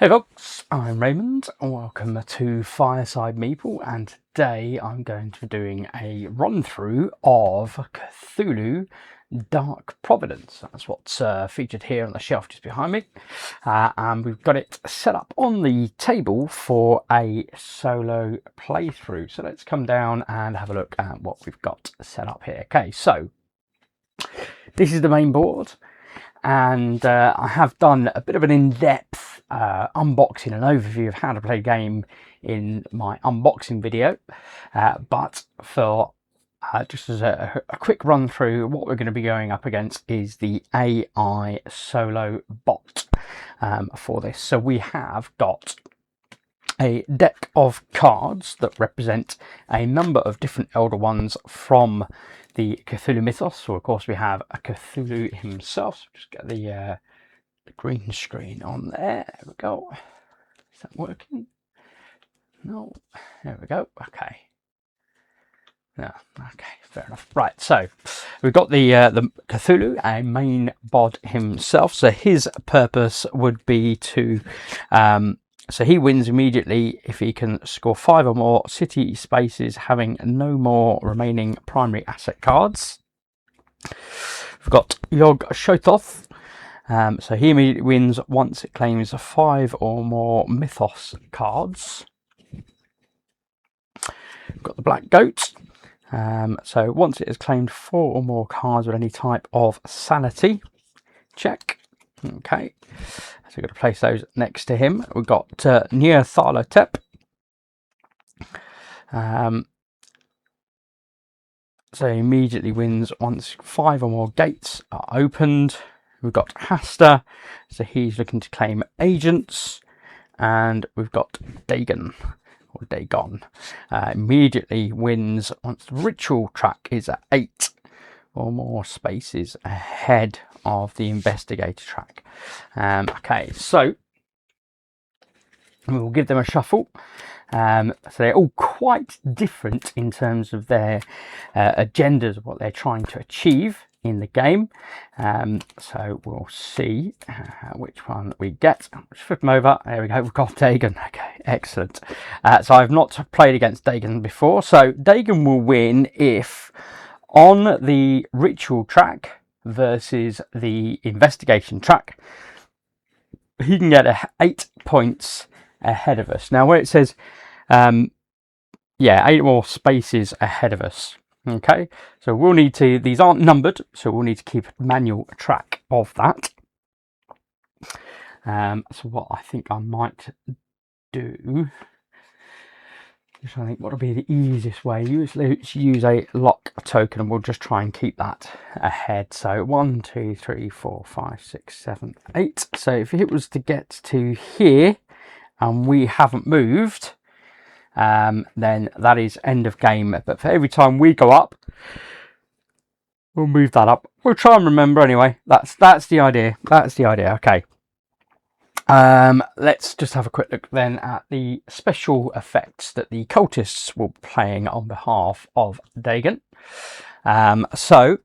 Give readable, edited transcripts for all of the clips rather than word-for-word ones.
Hey folks, I'm Raymond and welcome to Fireside Meeple, and today I'm going to be doing a run through of Cthulhu Dark Providence. That's what's featured here on the shelf just behind me, and we've got it set up on the table for a solo playthrough. So let's come down and have a look at what we've got set up here. Okay, so this is the main board, and I have done a bit of an in-depth unboxing and overview of how to play a game in my unboxing video, but for just as a quick run through, what we're going to be going up against is the AI solo bot for this. So we have got a deck of cards that represent a number of different Elder Ones from the Cthulhu mythos. So of course we have a Cthulhu himself. So just get the green screen on there. There we go. Is that working? No. There we go. Okay. No. Okay. Fair enough. Right. So we've got the Cthulhu, a main bod himself. So his purpose would be to so he wins immediately if he can score 5 or more city spaces, having no more remaining primary asset cards. We've got Yog Shothoth. So he immediately wins once it claims 5 or more Mythos cards. We've got the Black Goat. So once it has claimed 4 or more cards with any type of sanity check. Okay, so we've got to place those next to him. We've got Nyarlathotep. So he immediately wins once 5 or more gates are opened. We've got Hasta, so he's looking to claim agents, and we've got Dagon, or Dagon, immediately wins once the ritual track is at 8 or more spaces ahead of the investigator track. Okay, so we'll give them a shuffle. So they're all quite different in terms of their agendas, what they're trying to achieve in the game. So we'll see which one we get. Let's flip them over. There we go. We've got Dagon. Okay, excellent. So I've not played against Dagon before. So Dagon will win if on the ritual track versus the investigation track, he can get 8 points ahead of us. Now where it says 8 more spaces ahead of us. Okay, so we'll need to, these aren't numbered, so we'll need to keep manual track of that. So what I think I might do, which I think what will be the easiest way, let's use a lock token, and we'll just try and keep that ahead. So 1, 2, 3, 4, 5, 6, 7, 8. So if it was to get to here and we haven't moved, then that is end of game. But for every time we go up, we'll move that up. We'll try and remember anyway. That's the idea. That's the idea. Okay. Let's just have a quick look then at the special effects that the cultists will be playing on behalf of Dagon. So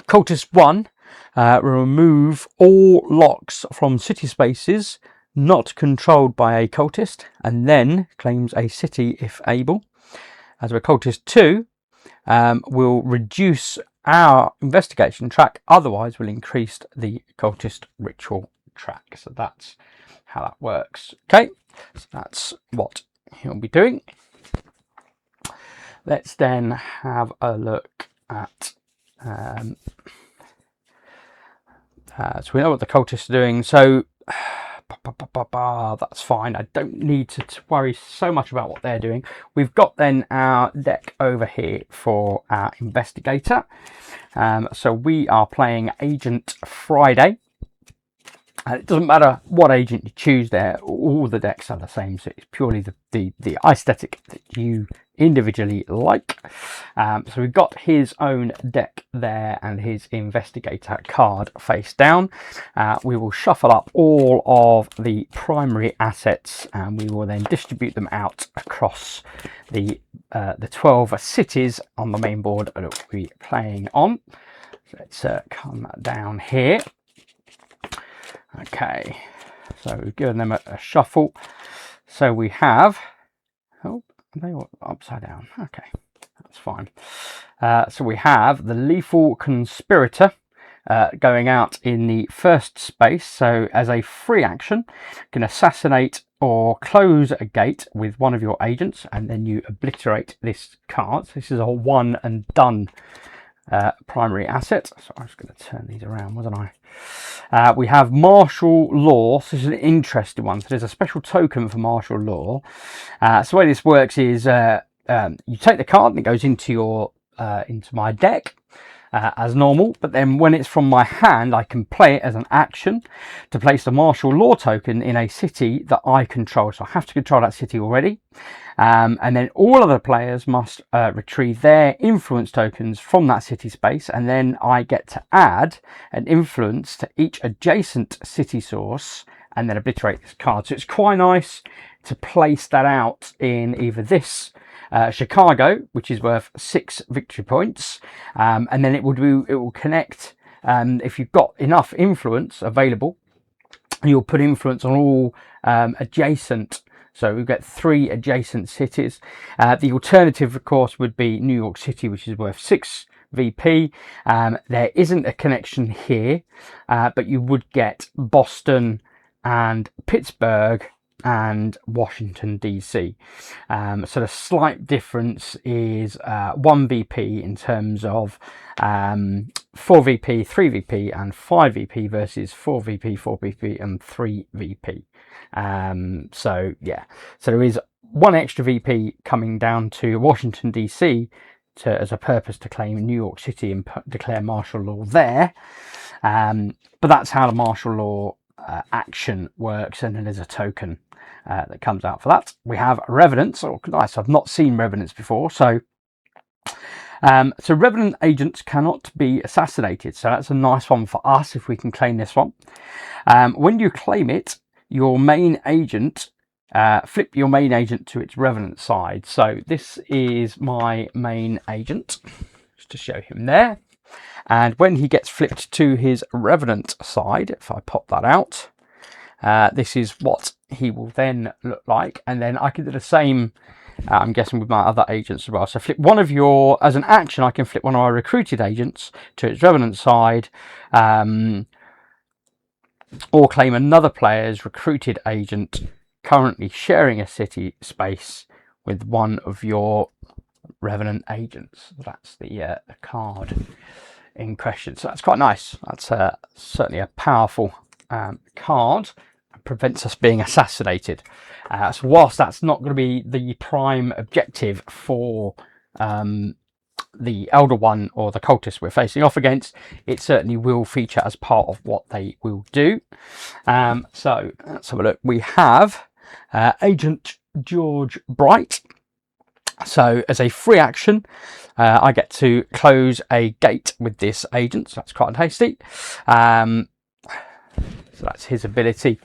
Cultist 1 will remove all locks from city spaces not controlled by a cultist, and then claims a city if able. As a Cultist 2 will reduce our investigation track, otherwise will increase the cultist ritual track. So that's how that works. Okay, so that's what he'll be doing. Let's then have a look at so we know what the cultists are doing. So that's fine. I don't need to worry so much about what they're doing. We've got then our deck over here for our investigator. So we are playing Agent Friday. And it doesn't matter what agent you choose there, all the decks are the same. So it's purely the aesthetic that you individually like. So we've got his own deck there and his investigator card face down. We will shuffle up all of the primary assets, and we will then distribute them out across the 12 cities on the main board that we'll be playing on. So let's come down here. Okay, So we've given them a shuffle. So we have, oh, they were upside down. Okay, that's fine. So we have the Lethal Conspirator going out in the first space. So as a free action, you can assassinate or close a gate with one of your agents, and then you obliterate this card. So this is a one and done primary asset. So I'm just going to turn these around, wasn't I? We have martial law. So this is an interesting one. So there's a special token for martial law. So the way this works is you take the card and it goes into your into my deck as normal, but then when it's from my hand, I can play it as an action to place the martial law token in a city that I control. So I have to control that city already, and then all other players must retrieve their influence tokens from that city space, and then I get to add an influence to each adjacent city source and then obliterate this card. So it's quite nice to place that out in either this Chicago, which is worth 6 victory points, and then it will connect. If you've got enough influence available, you'll put influence on all adjacent. So we get 3 adjacent cities. The alternative, of course, would be New York City, which is worth 6 VP. There isn't a connection here, but you would get Boston and Pittsburgh and Washington DC. So the slight difference is 1 VP in terms of 4 VP, 3 VP and 5 VP versus 4 VP, 4 VP and 3 VP. So yeah, so there is 1 extra VP coming down to Washington DC as a purpose to claim New York City and declare martial law there. But that's how the martial law action works, and then there's a token that comes out for that. We have Revenants. Oh, nice. I've not seen Revenants before. So Revenant agents cannot be assassinated. So that's a nice one for us if we can claim this one. When you claim it, your main agent, flip your main agent to its Revenant side. So this is my main agent, just to show him there. And when he gets flipped to his Revenant side, if I pop that out, this is what he will then look like. And then I can do the same, I'm guessing, with my other agents as well. So flip one of your, as an action, I can flip one of my recruited agents to its Revenant side, or claim another player's recruited agent currently sharing a city space with one of your Revenant agents. That's the card in question. So that's quite nice. That's certainly a powerful card. It prevents us being assassinated. So whilst that's not going to be the prime objective for the Elder One or the cultist we're facing off against, it certainly will feature as part of what they will do. So let's have a look. We have Agent George Bright. So as a free action, I get to close a gate with this agent. So that's quite tasty. So that's his ability.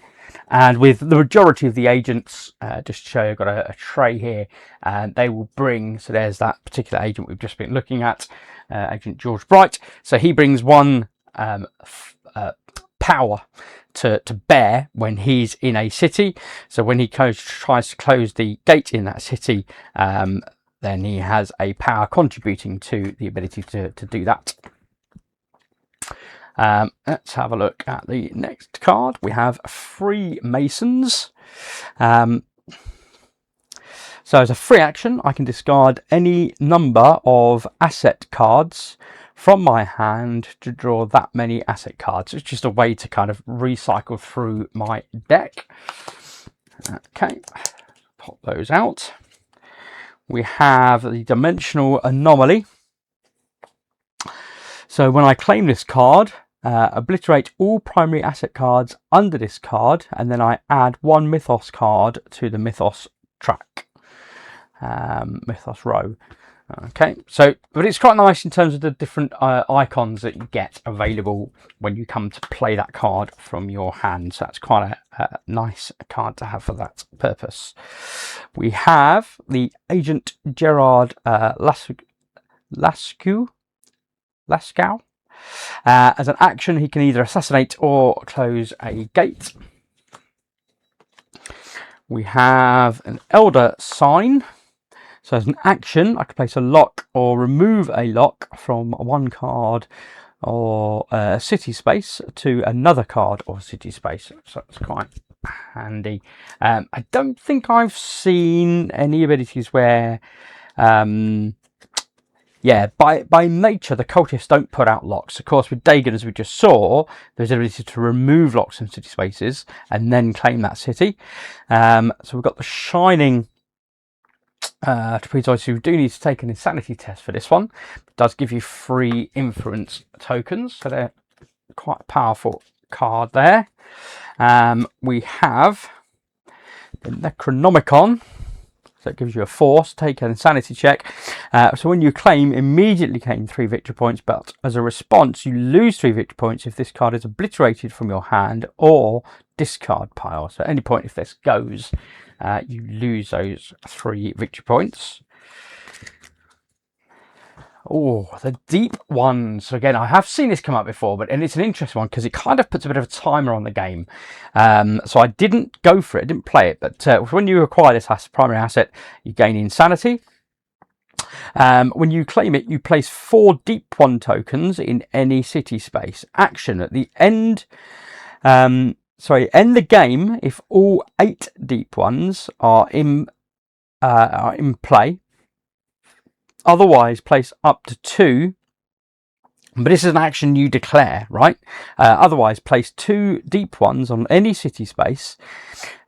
And with the majority of the agents, just to show you, I've got a tray here, and they will bring, so there's that particular agent we've just been looking at, Agent George Bright. So he brings 1 power to bear when he's in a city. So when he tries to close the gate in that city, then he has a power contributing to the ability to do that. Let's have a look at the next card. We have Freemasons. So as a free action, I can discard any number of asset cards from my hand to draw that many asset cards. It's just a way to kind of recycle through my deck. Okay, pop those out. We have the Dimensional Anomaly. So when I claim this card, obliterate all primary asset cards under this card, and then I add 1 Mythos card to the Mythos track, Mythos row. Okay, so, but it's quite nice in terms of the different icons that you get available when you come to play that card from your hand. So that's quite a nice card to have for that purpose. We have the Agent Gerard Lascaux. As an action, he can either assassinate or close a gate. We have an Elder Sign. So as an action, I can place a lock or remove a lock from one card or city space to another card or city space. So it's quite handy. I don't think I've seen any abilities where, yeah, by nature, the cultists don't put out locks. Of course, with Dagon, as we just saw, there's the ability to remove locks from city spaces and then claim that city. So we've got the Shining to please, you do need to take an insanity test for this one. It does give you 3 influence tokens, so they're quite a powerful card there. We have the Necronomicon, so it gives you a force. Take an insanity check. So when you claim, immediately gain 3 victory points, but as a response, you lose 3 victory points if this card is obliterated from your hand or discard pile. So at any point, if this goes, you lose those 3 victory points. Oh, the deep ones. So again, I have seen this come up before, and it's an interesting one because it kind of puts a bit of a timer on the game. So I didn't go for it, didn't play it, but when you acquire this primary asset, you gain insanity. When you claim it, you place 4 deep one tokens in any city space. Action at the end. End the game if all 8 deep ones are in play. Otherwise, place up to 2. But this is an action you declare, right? Otherwise, place 2 deep ones on any city space.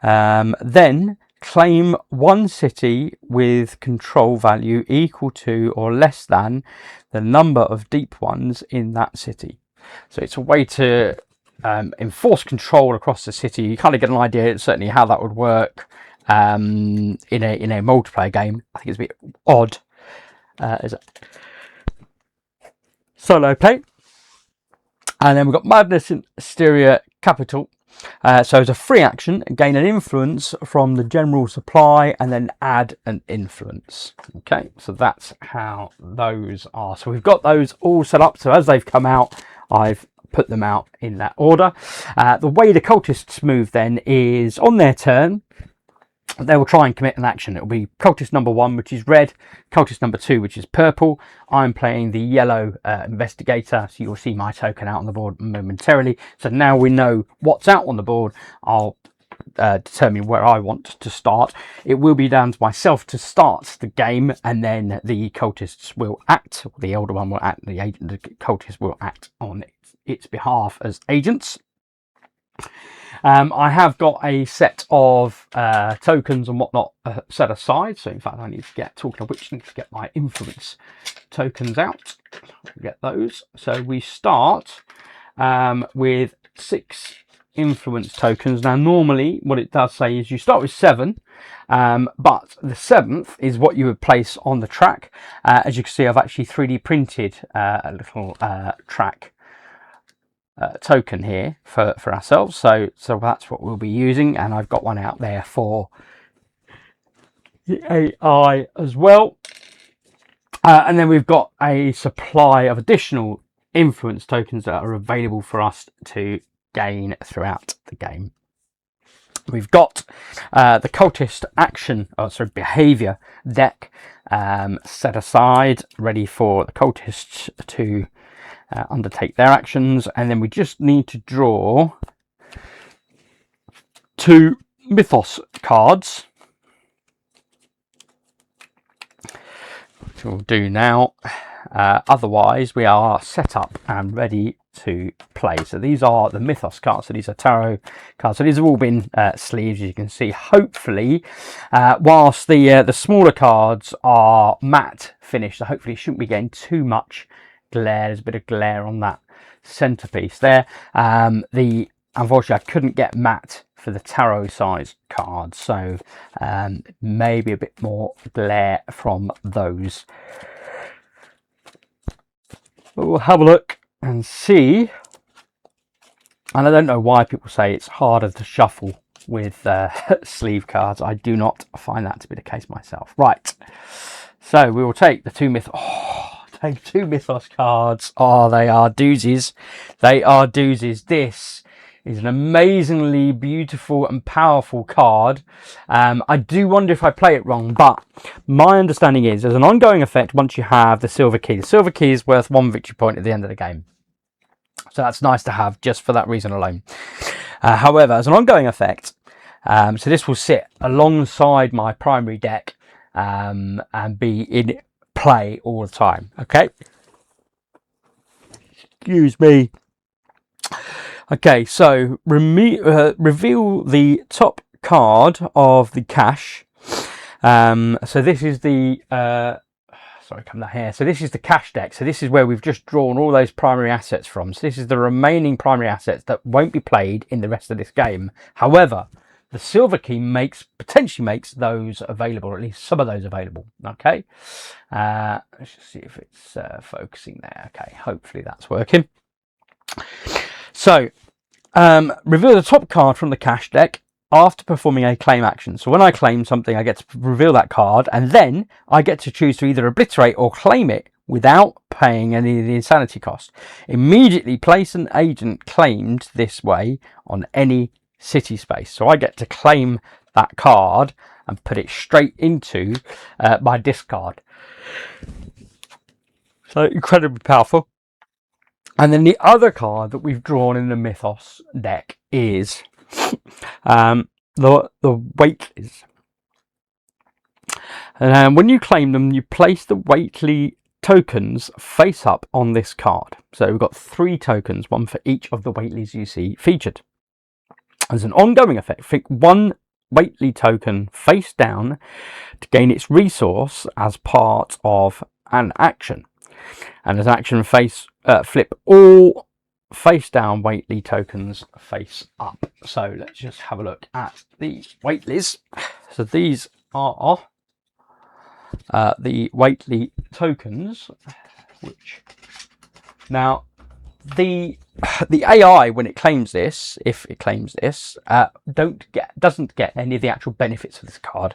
Then claim 1 city with control value equal to or less than the number of deep ones in that city. So it's a way to enforce control across the city. You kind of get an idea certainly how that would work in a multiplayer game. I think it's a bit odd as a solo play. And then we've got Madness in Hysteria Capital. So as a free action, gain an influence from the general supply and then add an influence. Okay, so that's how those are. So we've got those all set up. So as they've come out, I've put them out in that order. The way the cultists move then is on their turn, they will try and commit an action. It will be cultist number 1, which is red, cultist number 2, which is purple. I'm playing the yellow investigator, so you'll see my token out on the board momentarily. So now we know what's out on the board. I'll determine where I want to start. It will be down to myself to start the game, and then the cultists will act. The elder one will act. The cultist will act on its behalf as agents. I have got a set of tokens and whatnot set aside. So in fact, I need to get, talking of which, I need to get my influence tokens out. Get those. So we start with 6 influence tokens. Now, normally what it does say is you start with 7, but the 7th is what you would place on the track. As you can see, I've actually 3D printed a little track token here for ourselves, so that's what we'll be using, and I've got one out there for the AI as well. And then we've got a supply of additional influence tokens that are available for us to gain throughout the game. We've got the cultist action, behavior deck set aside, ready for the cultists to undertake their actions, and then we just need to draw 2 Mythos cards, which we'll do now. Otherwise, we are set up and ready to play. So these are the Mythos cards. So these are tarot cards. So these have all been sleeves, as you can see. Hopefully, whilst the smaller cards are matte finish, so hopefully it shouldn't be getting too much glare. There's a bit of glare on that centerpiece there. Unfortunately, I couldn't get matte for the tarot size cards, so maybe a bit more glare from those. But we'll have a look and see. And I don't know why people say it's harder to shuffle with sleeve cards. I do not find that to be the case myself. Right, so we will take the 2 take 2 Mythos cards. Oh, they are doozies. They are doozies. This is an amazingly beautiful and powerful card. I do wonder if I play it wrong, but my understanding is as an ongoing effect, once you have the silver key is worth 1 victory point at the end of the game. So that's nice to have just for that reason alone. However, as an ongoing effect, so this will sit alongside my primary deck and be in play all the time. Okay. Excuse me. Okay, so reveal the top card of the cache. So this is the sorry, come down here. So this is the cache deck. So this is where we've just drawn all those primary assets from. So this is the remaining primary assets that won't be played in the rest of this game. However, the silver key potentially makes those available, or at least some of those available. Okay, let's just see if it's focusing there. Okay, hopefully that's working. So reveal the top card from the cache deck after performing a claim action. So when I claim something, I get to reveal that card, and then I get to choose to either obliterate or claim it without paying any of the insanity cost. Immediately place an agent claimed this way on any city space. So I get to claim that card and put it straight into my discard. So incredibly powerful. And then the other card that we've drawn in the Mythos deck is the Waitlys. And when you claim them, you place the Waitlys tokens face up on this card. So we've got 3 tokens, one for each of the Waitlys you see featured. As an ongoing effect, think 1 Waitlys token face down to gain its resource as part of an action. And as an action, flip all face down Waitlys tokens face up. So let's just have a look at the Waitlys. So these are the Waitlys tokens, which now the AI, when it claims this, if it claims this, doesn't get any of the actual benefits of this card.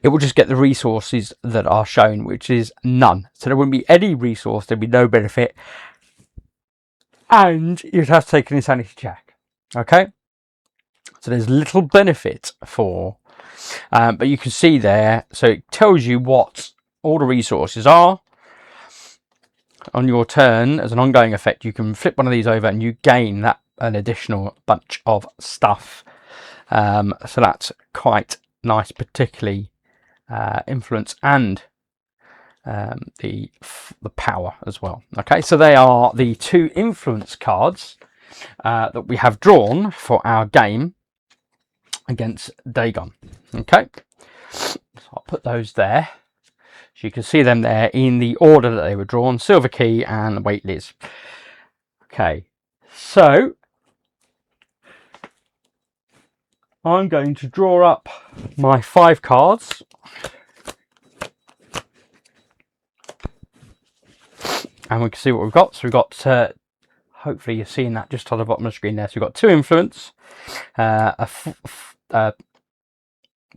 It will just get the resources that are shown, which is none. So there wouldn't be any resource, there'd be no benefit, and you'd have to take an insanity check. Okay, so there's little benefit for, but you can see there. So it tells you what all the resources are. On your turn, as an ongoing effect, you can flip one of these over and you gain an additional bunch of stuff. So that's quite nice, particularly influence and the power as well. Okay, so they are the 2 influence cards that we have drawn for our game against Dagon. Okay, so I'll put those there. So you can see them there in the order that they were drawn, silver key and Waitlys. Okay, so I'm going to draw up my 5 cards. And we can see what we've got. So we've got, hopefully you're seeing that just on the bottom of the screen there. So we've got 2 influence, a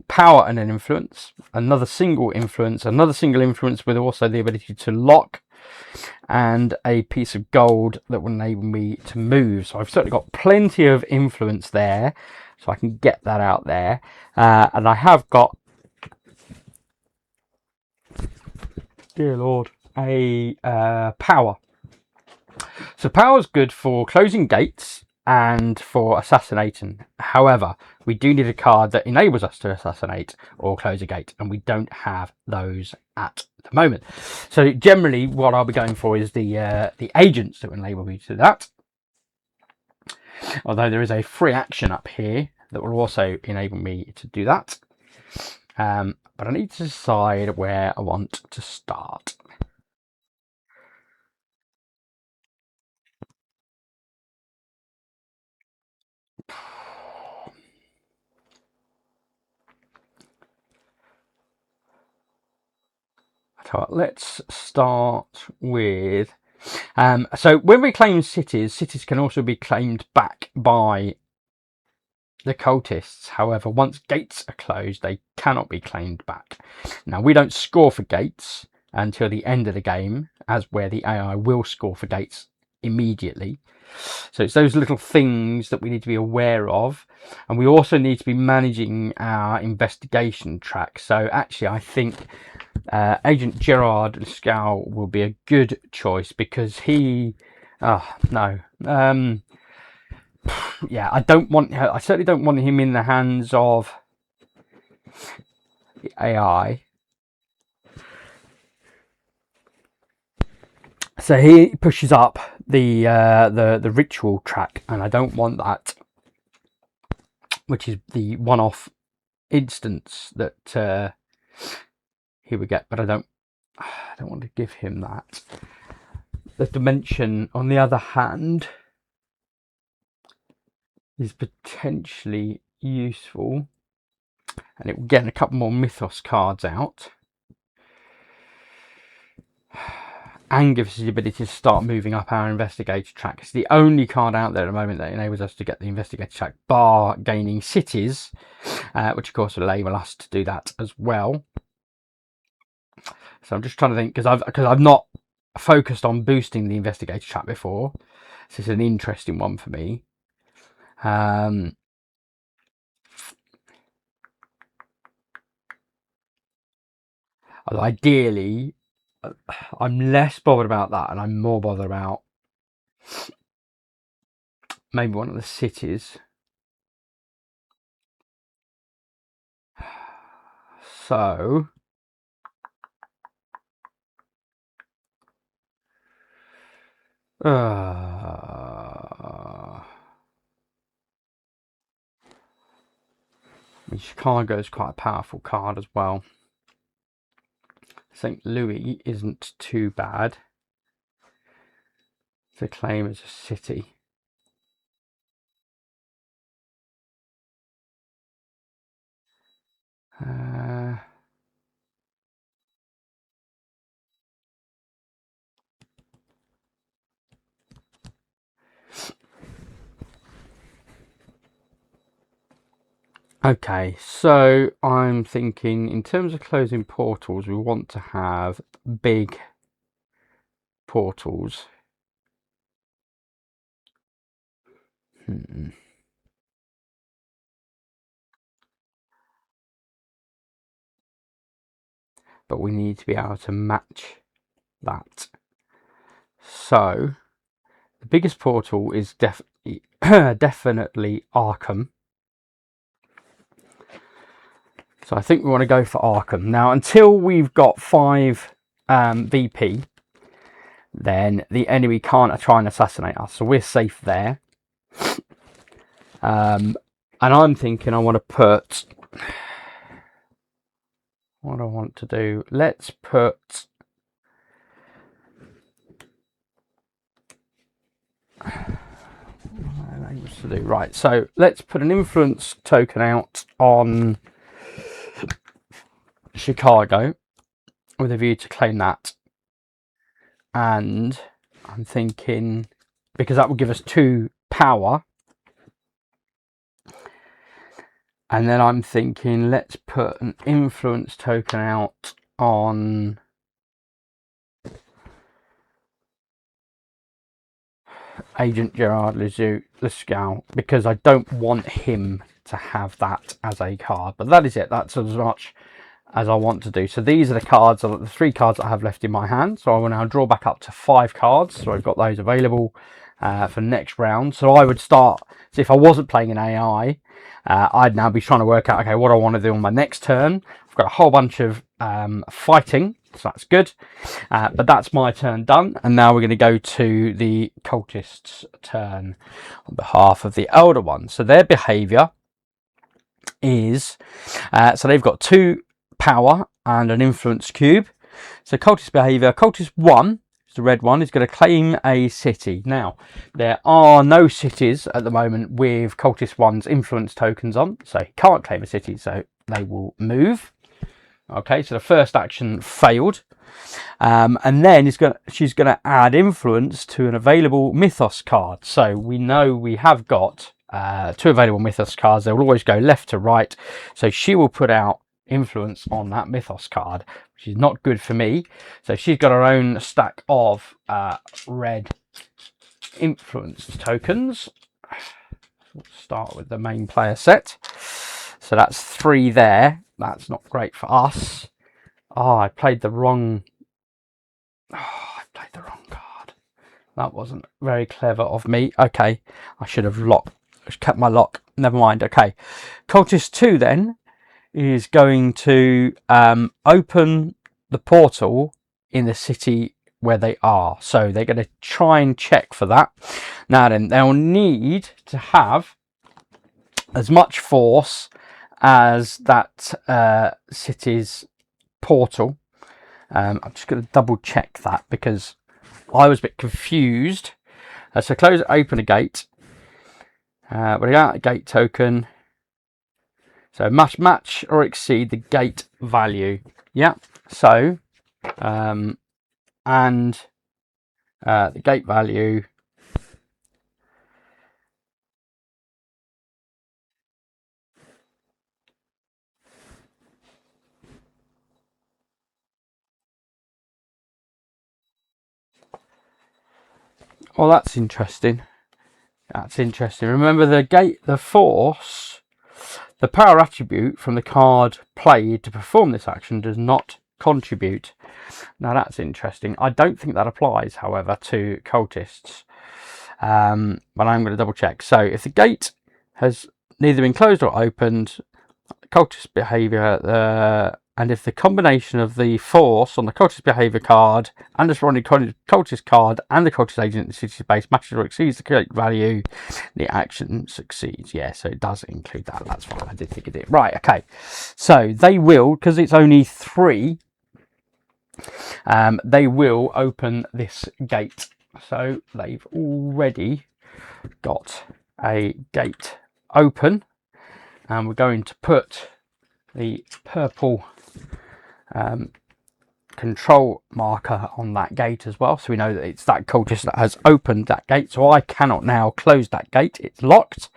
power and an influence, another single influence with also the ability to lock, and a piece of gold that will enable me to move. So I've certainly got plenty of influence there, so I can get that out there. And I have got, dear Lord, a power. So power is good for closing gates and for assassinating. However, we do need a card that enables us to assassinate or close a gate, and we don't have those at the moment. So generally what I'll be going for is the agents that will enable me to do that, although there is a free action up here that will also enable me to do that. But I need to decide where I want to start. So let's start with, so when we claim cities can also be claimed back by the cultists. However, once gates are closed, they cannot be claimed back. Now, we don't score for gates until the end of the game, as where the AI will score for gates immediately. So it's those little things that we need to be aware of, and we also need to be managing our investigation track. So actually I think Agent Gerard Lascaux will be a good choice, because he yeah, I certainly don't want him in the hands of the AI. So he pushes up the ritual track, and I don't want that, which is the one-off instance that he would get. But I don't want to give him that. The dimension, on the other hand, is potentially useful, and it will get a couple more Mythos cards out, and gives us the ability to start moving up our investigator track. It's the only card out there at the moment that enables us to get the investigator track, bar gaining cities, which of course will enable us to do that as well. So I'm just trying to think, because I've not focused on boosting the investigator track before, so it's an interesting one for me. Ideally, I'm less bothered about that, and I'm more bothered about maybe one of the cities. So Chicago is quite a powerful card as well. St. Louis isn't too bad to claim as a city. Okay, so I'm thinking in terms of closing portals, we want to have big portals. But we need to be able to match that. So the biggest portal is definitely Arkham. So I think we want to go for Arkham. Now, until we've got 5 VP, then the enemy can't try and assassinate us. So we're safe there. And I'm thinking I want to put... What do I want to do? Let's put... to do right, so let's put an influence token out on Chicago with a view to claim that, and I'm thinking because that will give us 2 power, and then I'm thinking let's put an influence token out on Agent Gerard Lascaux, because I don't want him to have that as a card. But that is it. That's as much as I want to do. So these are the cards, the 3 cards that I have left in my hand. So I will now draw back up to 5 cards. So I've got those available for next round. So I would start, so if I wasn't playing an AI, I'd now be trying to work out, okay, what I want to do on my next turn. I've got a whole bunch of fighting, so that's good. But that's my turn done. And now we're going to go to the Cultist's turn on behalf of the Elder One. So their behaviour is, so they've got 2 power and an influence cube. So Cultist behaviour, Cultist 1, the red one, is going to claim a city. Now, there are no cities at the moment with Cultist 1's influence tokens on, so he can't claim a city, so they will move. Okay, so the first action failed. And then she's going to add influence to an available Mythos card. So we know we have got 2 available Mythos cards. They will always go left to right. So she will put out influence on that Mythos card, which is not good for me. So she's got her own stack of red influence tokens. We'll start with the main player set. So that's 3 there. That's not great for us. Oh, I played the wrong... Oh, I played the wrong card. That wasn't very clever of me. Okay, I should have kept my lock. Never mind. Okay, Cultist 2 then is going to open the portal in the city where they are. So they're going to try and check for that. Now then, they'll need to have as much force as that city's portal. I'm just going to double check that because I was a bit confused. So close, open a gate. We're out a gate token. So must match or exceed the gate value. Yeah. So, and the gate value. Oh, that's interesting. That's interesting. Remember the force, the power attribute from the card played to perform this action does not contribute. Now that's interesting. I don't think that applies, however, to cultists. But I'm going to double check. So if the gate has neither been closed or opened, cultist behaviour, and if the combination of the force on the cultist behaviour card and the surrounding cultist card and the cultist agent in the city space matches or exceeds the gate value, the action succeeds. Yeah, so it does include that. That's fine. I did think it did. Right, okay. So they will, because it's only 3, they will open this gate. So they've already got a gate open, and we're going to put the purple control marker on that gate as well, so we know that it's that cultist that has opened that gate. So I cannot now close that gate, it's locked.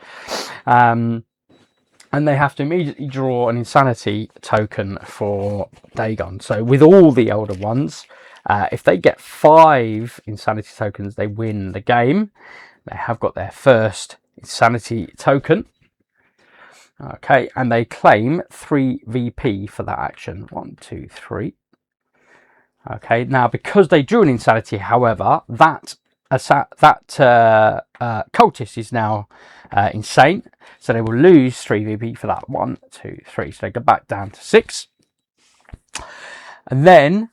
And they have to immediately draw an insanity token for Dagon. So with all the elder ones, if they get 5 insanity tokens, they win the game. They have got their first insanity token. Okay, and they claim 3 VP for that action. 1, 2, 3. Okay, now because they drew an insanity, however, that cultist is now insane, so they will lose 3 VP for that. 1, 2, 3. So they go back down to 6, and then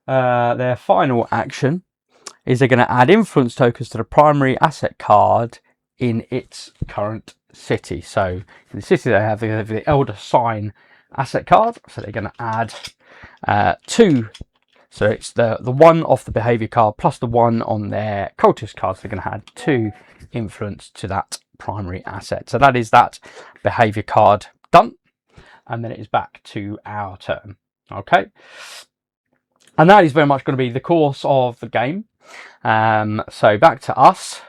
their final action is they're going to add influence tokens to the primary asset card in its current city. So in the city they have the Elder Sign asset card, so they're going to add 2. So it's the 1 off the behaviour card plus the 1 on their cultist card. So they're going to add 2 influence to that primary asset. So that is that behaviour card done, and then it is back to our turn. Okay, and that is very much going to be the course of the game. So back to us.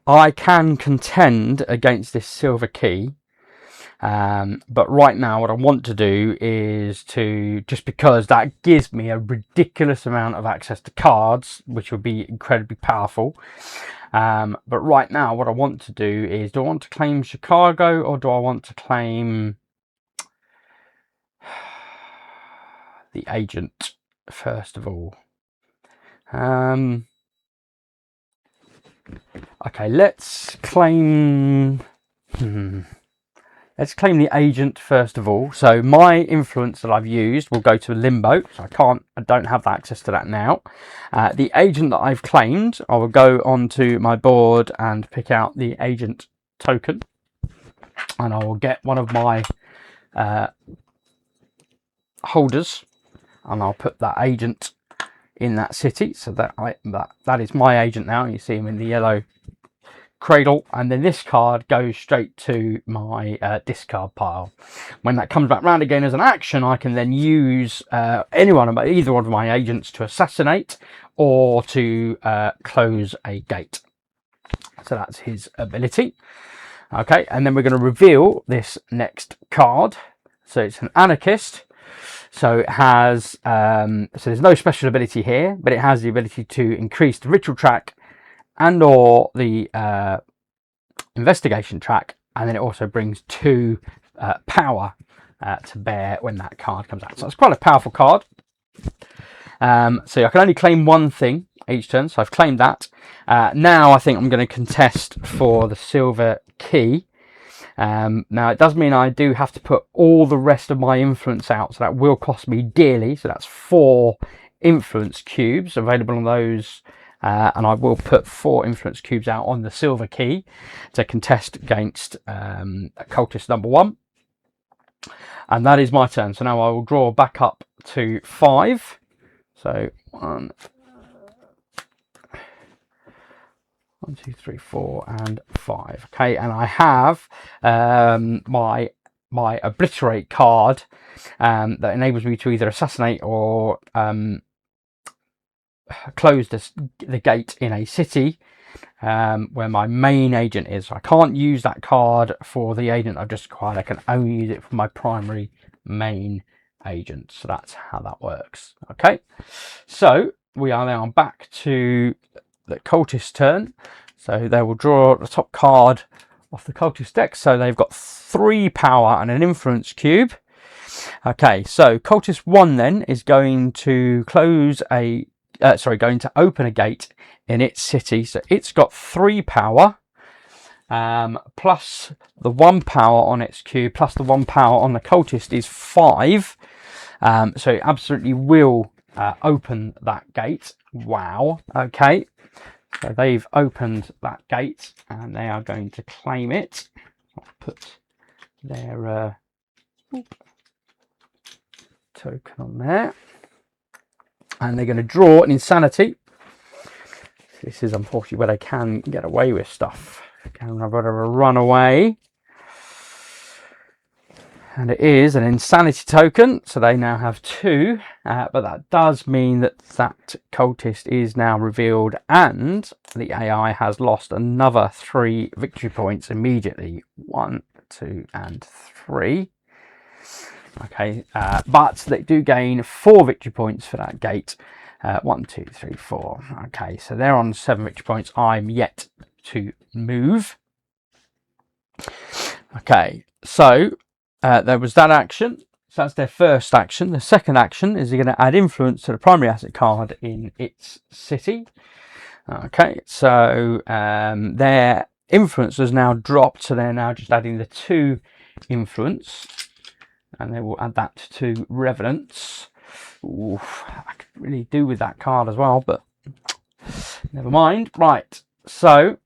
I can contend against this silver key, but right now what I want to do is to, just because that gives me a ridiculous amount of access to cards, which would be incredibly powerful, but right now what I want to do is, do I want to claim Chicago or do I want to claim the agent first of all? Okay, let's claim let's claim the agent first of all. So my influence that I've used will go to limbo, so I don't have access to that now. The agent that I've claimed, I will go onto my board and pick out the agent token, and I will get one of my holders, and I'll put that agent in that city, so that is my agent now. You see him in the yellow cradle, and then this card goes straight to my discard pile. When that comes back round again as an action, I can then use either one of my agents to assassinate or to close a gate. So that's his ability. Okay, and then we're going to reveal this next card. So it's an anarchist. So it has, so there's no special ability here, but it has the ability to increase the ritual track and or the investigation track, and then it also brings 2 power to bear when that card comes out. So it's quite a powerful card. So I can only claim 1 thing each turn, so I've claimed that. Now I think I'm going to contest for the silver key. Now it does mean I do have to put all the rest of my influence out, so that will cost me dearly. So that's 4 influence cubes available on those, and I will put 4 influence cubes out on the silver key to contest against cultist number 1. And that is my turn. So now I will draw back up to 5. So 1, 2, 3, 4, and 5. Okay, and I have my obliterate card that enables me to either assassinate or close the gate in a city where my main agent is. I can't use that card for the agent I've just acquired. I can only use it for my primary main agent. So that's how that works. Okay, so we are now back to the cultist turn. So they will draw the top card off the cultist deck. So they've got 3 power and an influence cube. Okay, so cultist 1 then is going to close a going to open a gate in its city. So it's got 3 power, plus the 1 power on its cube, plus the 1 power on the cultist is 5. So it absolutely will open that gate. Wow. Okay, so they've opened that gate and they are going to claim it. I'll put their token on there, and they're going to draw an insanity. This is unfortunately where they can get away with stuff. Can have a bit of a runaway, and it is an insanity token. So they now have 2, but that does mean that that cultist is now revealed, and the AI has lost another 3 victory points immediately. 1, 2, and 3. Okay, but they do gain 4 victory points for that gate. 1, 2, 3, 4. Okay, so they're on 7 victory points. I'm yet to move. Okay, so there was that action. So that's their first action. The second action is they're going to add influence to the primary asset card in its city. Okay, so their influence has now dropped, so they're now just adding the 2 influence. And they will add that to Revenants. Oof, I could really do with that card as well, but never mind. Right, so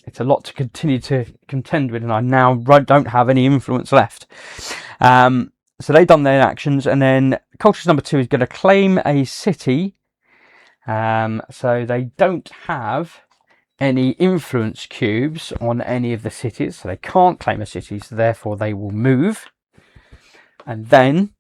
it's a lot to continue to contend with, and I now don't have any influence left. So they've done their actions, and then cultist number 2 is going to claim a city. So they don't have any influence cubes on any of the cities, so they can't claim a city, so therefore they will move. And then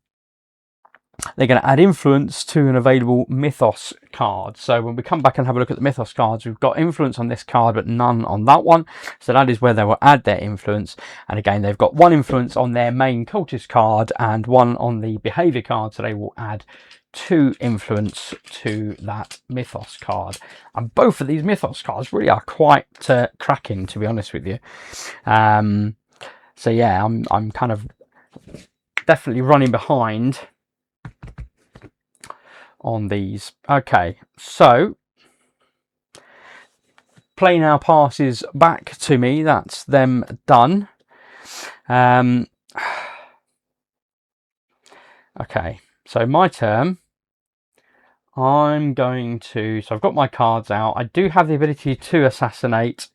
they're going to add influence to an available Mythos card. So when we come back and have a look at the Mythos cards, we've got influence on this card, but none on that one. So that is where they will add their influence. And again, they've got 1 influence on their main cultist card and 1 on the behavior card. So they will add 2 influence to that Mythos card. And both of these Mythos cards really are quite cracking, to be honest with you. So yeah, I'm kind of definitely running behind on these. Okay, so play now passes back to me. That's them done. Okay, so my turn. I'm going to, so I've got my cards out. I do have the ability to assassinate,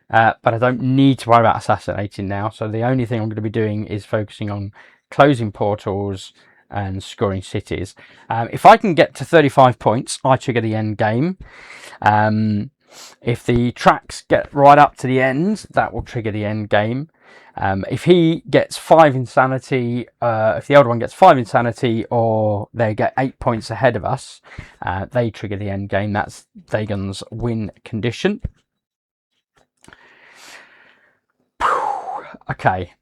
but I don't need to worry about assassinating now. So the only thing I'm going to be doing is focusing on closing portals and scoring cities. If I can get to 35 points, I trigger the end game. If the tracks get right up to the end, that will trigger the end game. If he gets 5 insanity, if the older one gets 5 insanity, or they get 8 points ahead of us, they trigger the end game. That's Dagon's win condition. Okay.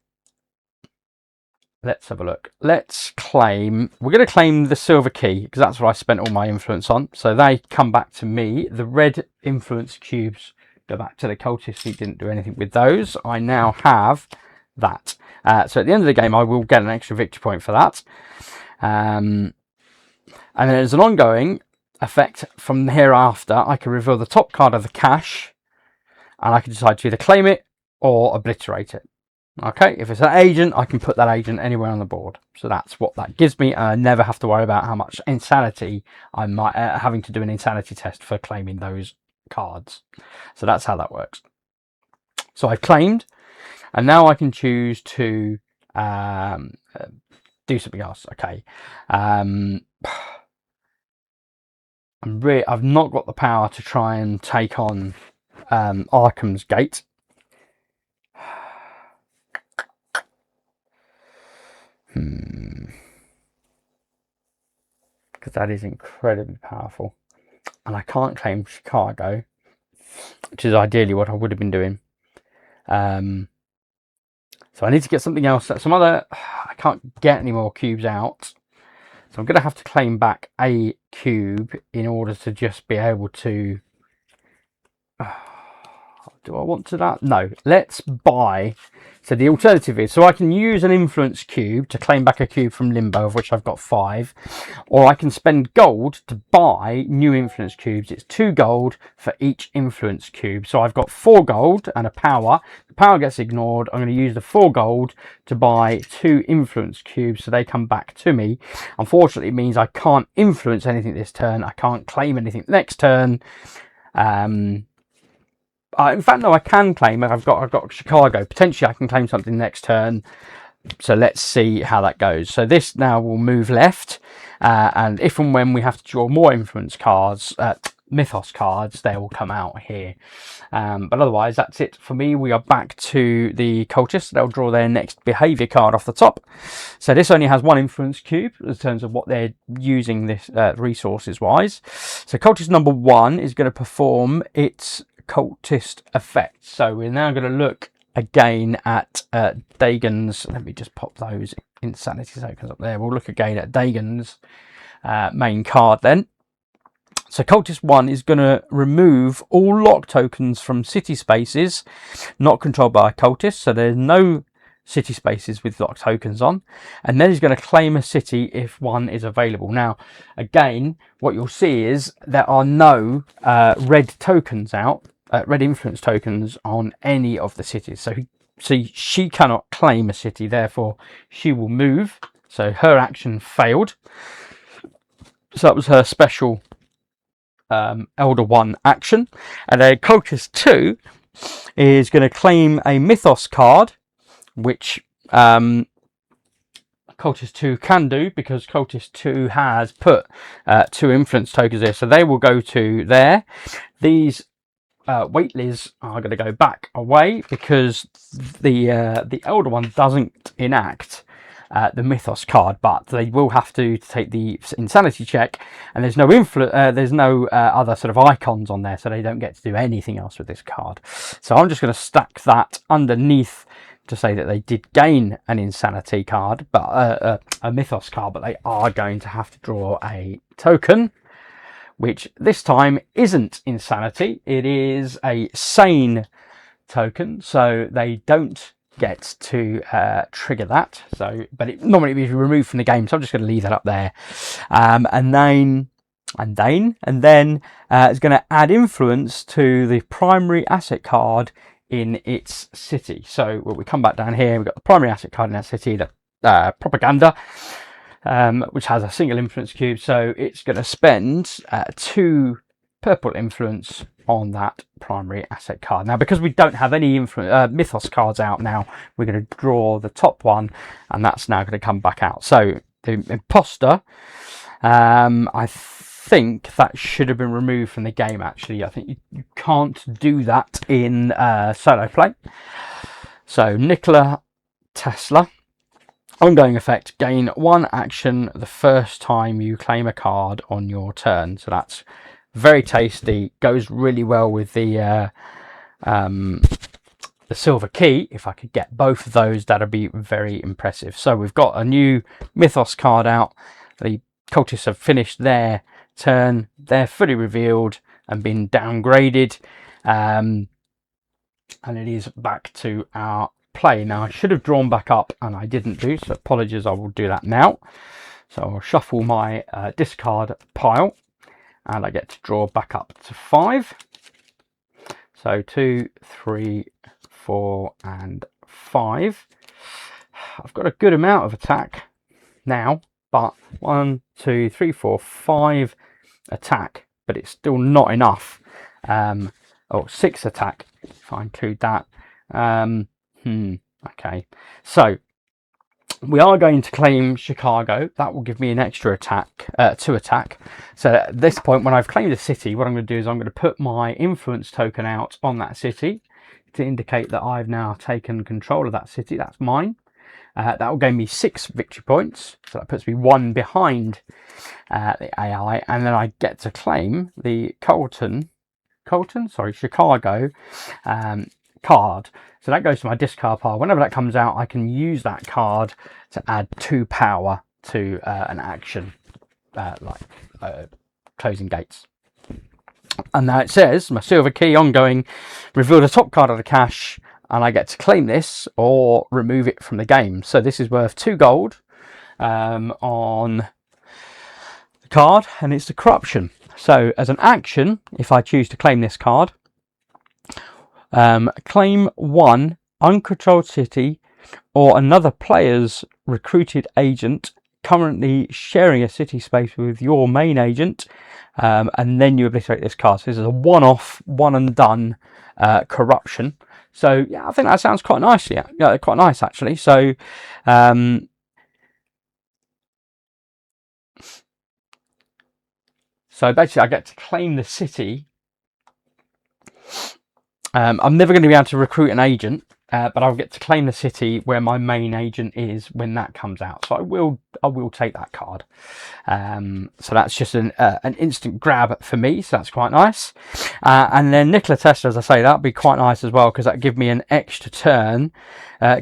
let's have a look. Let's claim, we're going to claim the silver key because that's what I spent all my influence on. So they come back to me. The red influence cubes go back to the cultist who didn't do anything with those. I now have that. So at the end of the game, I will get an extra victory point for that. And then there's an ongoing effect from hereafter. I can reveal the top card of the cache, and I can decide to either claim it or obliterate it. Okay, if it's an agent, I can put that agent anywhere on the board. So that's what that gives me, and I never have to worry about how much insanity I might having to do an insanity test for claiming those cards. So that's how that works. So I've claimed, and now I can choose to do something else. Okay, I've not got the power to try and take on Arkham's Gate. Because that is incredibly powerful, and I can't claim Chicago, which is ideally what I would have been doing. So I need to get something else. Some other. I can't get any more cubes out, so I'm going to have to claim back a cube in order to just be able to. Do I want to that? No. Let's buy. So the alternative is, so I can use an influence cube to claim back a cube from Limbo, of which I've got 5, or I can spend gold to buy new influence cubes. It's 2 gold for each influence cube. So I've got 4 gold and a power. The power gets ignored. I'm going to use the 4 gold to buy 2 influence cubes, so they come back to me. Unfortunately, it means I can't influence anything this turn. I can't claim anything next turn. In fact, no, I can claim. I've got Chicago. Potentially, I can claim something next turn. So let's see how that goes. So this now will move left, and if and when we have to draw more influence cards, Mythos cards, they will come out here. But otherwise, that's it for me. We are back to the cultists. They'll draw their next behaviour card off the top. So this only has 1 influence cube in terms of what they're using this resources wise. So cultist number 1 is going to perform its cultist effect. So we're now going to look again at Dagon's. Let me just pop those insanity tokens up there. We'll look again at Dagon's main card then. So cultist 1 is going to remove all lock tokens from city spaces not controlled by a cultist. So there's no city spaces with lock tokens on, and then he's going to claim a city if one is available. Now again, what you'll see is there are no red tokens out, red influence tokens on any of the cities. So she cannot claim a city, therefore she will move. So her action failed. So that was her special Elder 1 action. And then Cultist 2 is going to claim a Mythos card, which Cultist 2 can do because Cultist 2 has put 2 influence tokens there. So they will go to there. These Waitleys are going to go back away because the Elder 1 doesn't enact the Mythos card, but they will have to take the insanity check, and there's no other sort of icons on there, so they don't get to do anything else with this card. So I'm just going to stack that underneath to say that they did gain an insanity card, but a Mythos card, but they are going to have to draw a token, which this time isn't insanity. It is a sane token, so they don't get to trigger that. So, but it normally be removed from the game, so I'm just going to leave that up there. And then it's going to add influence to the primary asset card in its city. So when we come back down here, we've got the primary asset card in that city, the propaganda, which has a single influence cube. So it's going to spend 2 purple influence on that primary asset card. Now, because we don't have any Mythos cards out now, we're going to draw the top one, and that's now going to come back out. So the imposter, I think that should have been removed from the game. Actually, I think you can't do that in solo play. So Nikola Tesla, ongoing effect, gain 1 action the first time you claim a card on your turn. So that's very tasty, goes really well with the the silver key. If I could get both of those, that'd be very impressive. So we've got a new Mythos card out. The cultists have finished their turn. They're fully revealed and been downgraded. And it is back to our play. Now, I should have drawn back up and I didn't do, so apologies, I will do that now. So I'll shuffle my discard pile and I get to draw back up to 5. So 2, 3, 4 and 5. I've got a good amount of attack now, but 1, 2, 3, 4, 5 attack, but it's still not enough. 6 attack if I include that. Okay, so we are going to claim Chicago. That will give me an extra attack, 2 attack. So at this point, when I've claimed a city, what I'm going to do is I'm going to put my influence token out on that city to indicate that I've now taken control of that city. That's mine. That will give me 6 victory points. So that puts me 1 behind the AI, and then I get to claim the Chicago card. So that goes to my discard pile. Whenever that comes out, I can use that card to add 2 power to an action, closing gates. And now it says, my silver key ongoing, reveal the top card of the cache, and I get to claim this or remove it from the game. So this is worth 2 gold on the card, and it's the corruption. So as an action, if I choose to claim this card, claim 1 uncontrolled city or another player's recruited agent currently sharing a city space with your main agent, and then you obliterate this card. So this is a one-off, one and done corruption. So yeah, I think that sounds quite nice. Yeah, quite nice actually. So so basically I get to claim the city. I'm never going to be able to recruit an agent, but I'll get to claim the city where my main agent is when that comes out. So I will take that card. So that's just an instant grab for me. So that's quite nice. And then Nikola Tesla, as I say, that'd be quite nice as well, because that give me an extra turn.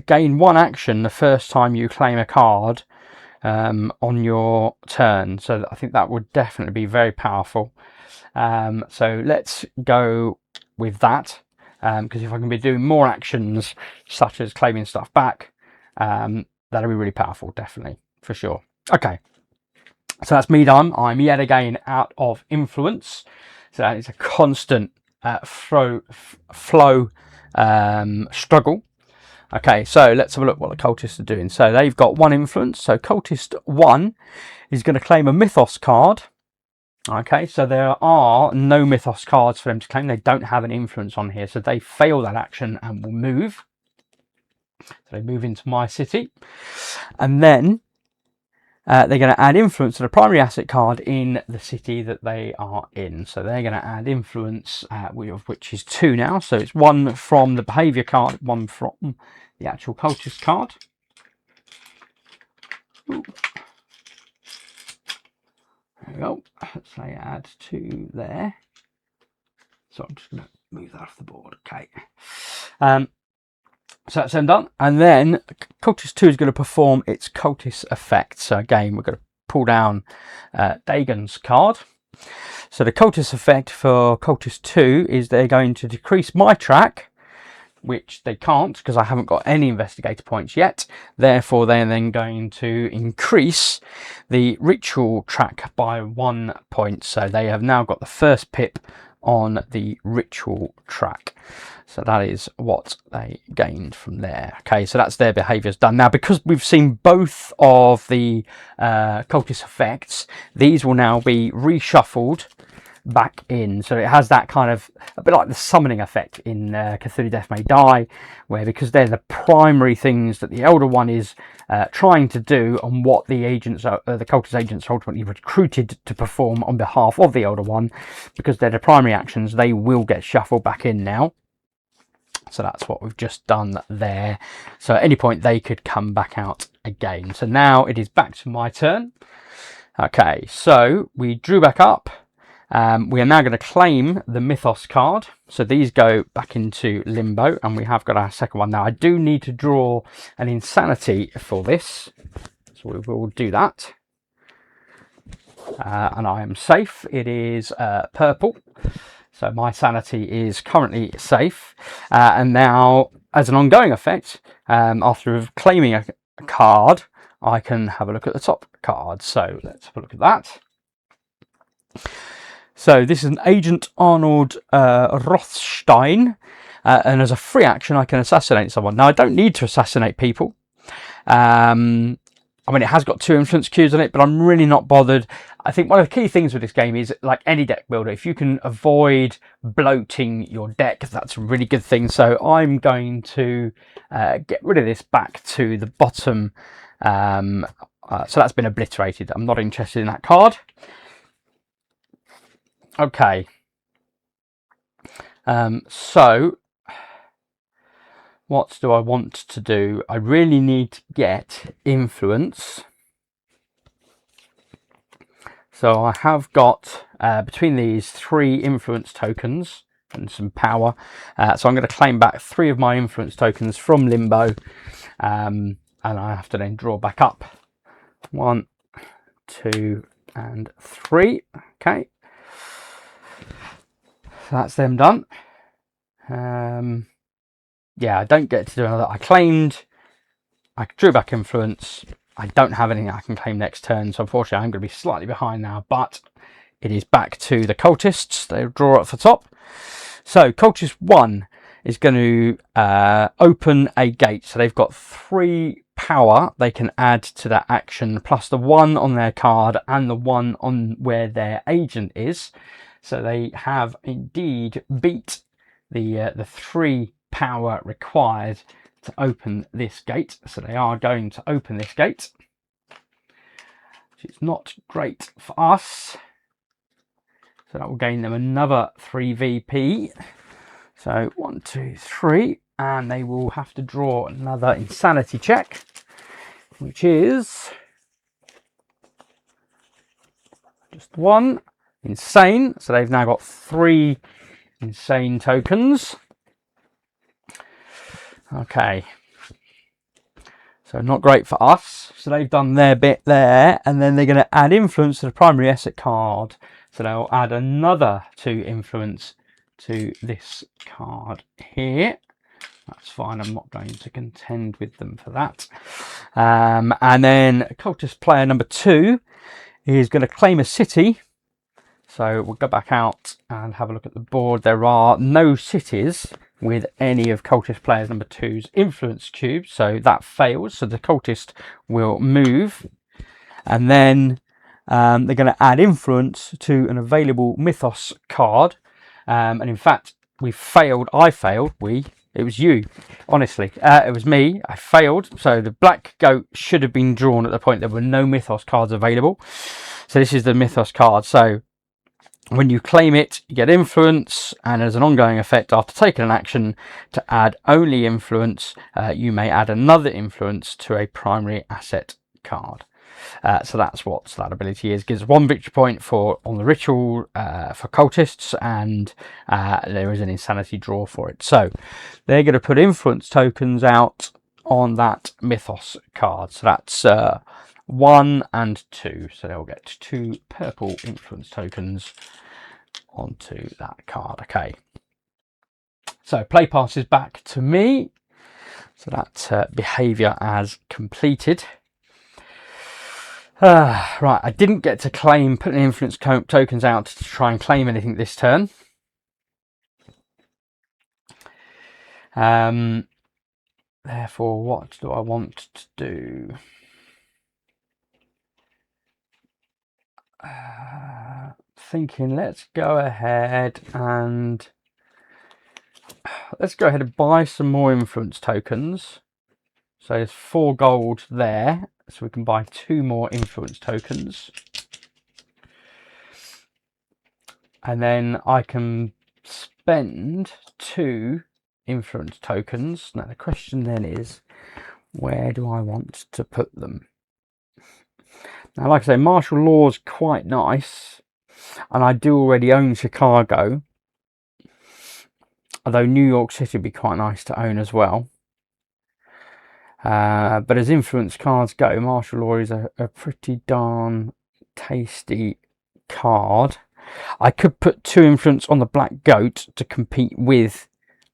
Gain 1 action the first time you claim a card on your turn. So I think that would definitely be very powerful. So let's go with that. Because if I can be doing more actions such as claiming stuff back, that'll be really powerful, definitely, for sure. Okay, so that's me done. I'm yet again out of influence, so that is a constant flow struggle. Okay, so let's have a look what the cultists are doing. So they've got 1 influence. So cultist 1 is going to claim a Mythos card. Okay, so there are no Mythos cards for them to claim. They don't have an influence on here, so they fail that action and will move. So they move into my city, and then they're going to add influence to the primary asset card in the city that they are in. So they're going to add influence, which is 2 now. So it's 1 from the behaviour card, 1 from the actual cultist card. Ooh. There we go. Let's say add 2 there. So I'm just going to move that off the board. Okay. So that's them done. And then Cultist 2 is going to perform its cultist effect. So again, we're going to pull down Dagon's card. So the cultist effect for Cultist 2 is they're going to decrease my track, which they can't because I haven't got any investigator points yet. Therefore, they're then going to increase the ritual track by 1 point. So they have now got the first pip on the ritual track. So that is what they gained from there. Okay, so that's their behaviours done. Now, because we've seen both of the cultist effects, these will now be reshuffled back in. So it has that kind of, a bit like the summoning effect in Cthulhu Death May Die, where because they're the primary things that the Elder One is trying to do and what the agents, the cultist agents are ultimately recruited to perform on behalf of the Elder One, because they're the primary actions, they will get shuffled back in now. So that's what we've just done there. So at any point they could come back out again. So now it is back to my turn. Okay, so we drew back up. We are now going to claim the Mythos card. So these go back into limbo, and we have got our second one. Now I do need to draw an insanity for this, so we will do that. And I am safe. It is purple, so my sanity is currently safe. And now, as an ongoing effect, after claiming a card, I can have a look at the top card. So let's have a look at that. So this is an Agent Arnold Rothstein, and as a free action I can assassinate someone. Now I don't need to assassinate people. I mean, it has got 2 influence cubes on it, but I'm really not bothered. I think one of the key things with this game is, like any deck builder, if you can avoid bloating your deck, that's a really good thing. So I'm going to get rid of this back to the bottom. So that's been obliterated. I'm not interested in that card. Okay. So what do I want to do? I really need to get influence. So I have got between these 3 influence tokens and some power. So I'm going to claim back 3 of my influence tokens from limbo, and I have to then draw back up 1, 2, and 3. Okay. So that's them done. Yeah, I don't get to do another. I claimed, I drew back influence. I don't have anything I can claim next turn, so unfortunately I'm going to be slightly behind now, but it is back to the cultists. They'll draw at the top. So cultist 1 is going to open a gate. So they've got 3 power they can add to that action, plus the 1 on their card and the 1 on where their agent is. So they have indeed beat the 3 power required to open this gate. So they are going to open this gate. It's not great for us. So that will gain them another 3 VP. So 1, 2, 3, and they will have to draw another insanity check, which is just 1. Insane. So they've now got 3 insane tokens. Okay. So not great for us. So they've done their bit there, and then they're going to add influence to the primary asset card. So they'll add another 2 influence to this card here. That's fine. I'm not going to contend with them for that. And then cultist player number 2 is going to claim a city. So we'll go back out and have a look at the board. There are no cities with any of cultist players number 2's influence cubes, so that fails. So the cultist will move, and then they're going to add influence to an available Mythos card. And in fact, we failed. I failed. It was you. Honestly, it was me. I failed. So the black goat should have been drawn at the point there were no Mythos cards available. So this is the Mythos card. So when you claim it, you get influence, and as an ongoing effect, after taking an action to add only influence, you may add another influence to a primary asset card. So that's what that ability is. Gives 1 victory point on the ritual for cultists, and there is an insanity draw for it. So they're going to put influence tokens out on that Mythos card. So that's 1 and 2. So they'll get 2 purple influence tokens onto that card. Okay. So play passes back to me. So that behaviour as completed. Right, I didn't get to put any influence tokens out to try and claim anything this turn. Therefore, what do I want to do? Thinking let's go ahead and buy some more influence tokens. So there's 4 gold there, so we can buy 2 more influence tokens, and then I can spend 2 influence tokens. Now the question then is, where do I want to put them? Now, like I say, martial law is quite nice, And I do already own Chicago, although New York City would be quite nice to own as well. But as influence cards go, martial law is a pretty darn tasty card. I could put 2 influence on the black goat to compete with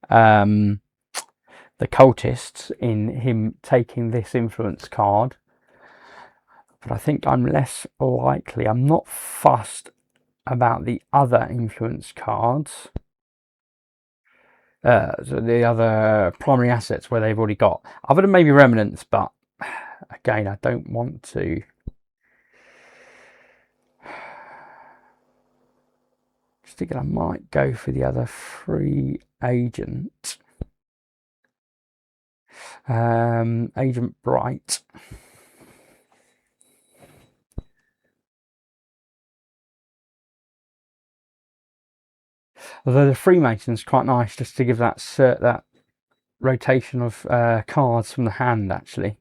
the cultists in him taking this influence card, but I think I'm less likely. I'm not fussed about the other influence cards, so the other primary assets where they've already got, other than maybe remnants, but again, I don't want to. Just thinking I might go for the other free agent. Agent Bright. Although the Freemason's quite nice, just to give that rotation of cards from the hand, actually.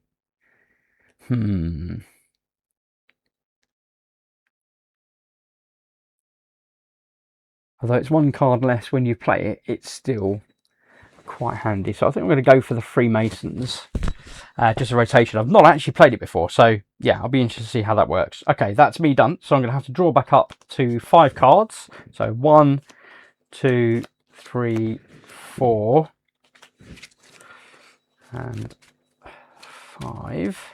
Although it's 1 card less when you play it, it's still quite handy. So I think I'm going to go for the Freemasons. Just a rotation. I've not actually played it before, so yeah, I'll be interested to see how that works. Okay, that's me done. So I'm going to have to draw back up to 5 cards. So 1, 2, 3, 4, and 5.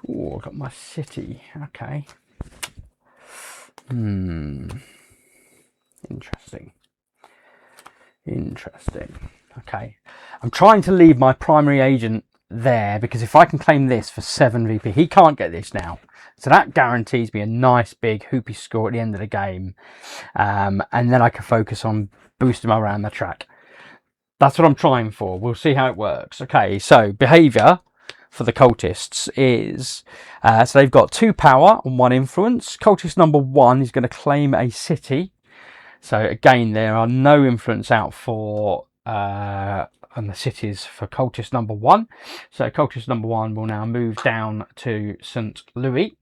Oh, I've got my city. Okay. Interesting. Okay. I'm trying to leave my primary agent there, because if I can claim this for 7 VP, he can't get this now. So that guarantees me a nice big hoopy score at the end of the game. And then I can focus on boosting him around the track. That's what I'm trying for. We'll see how it works. Okay, so behaviour for the cultists is, so they've got 2 power and 1 influence. Cultist number 1 is going to claim a city. So again, there are no influence out for on the cities for cultist number 1. So cultist number 1 will now move down to St. Louis.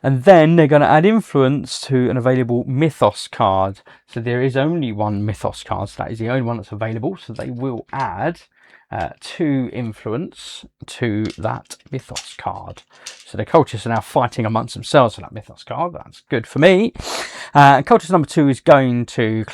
And then they're going to add influence to an available Mythos card. So there is only 1 Mythos card, so that is the only one that's available. So they will add 2 influence to that Mythos card. So the cultists are now fighting amongst themselves for that Mythos card. That's good for me. Cultist number 2 is going to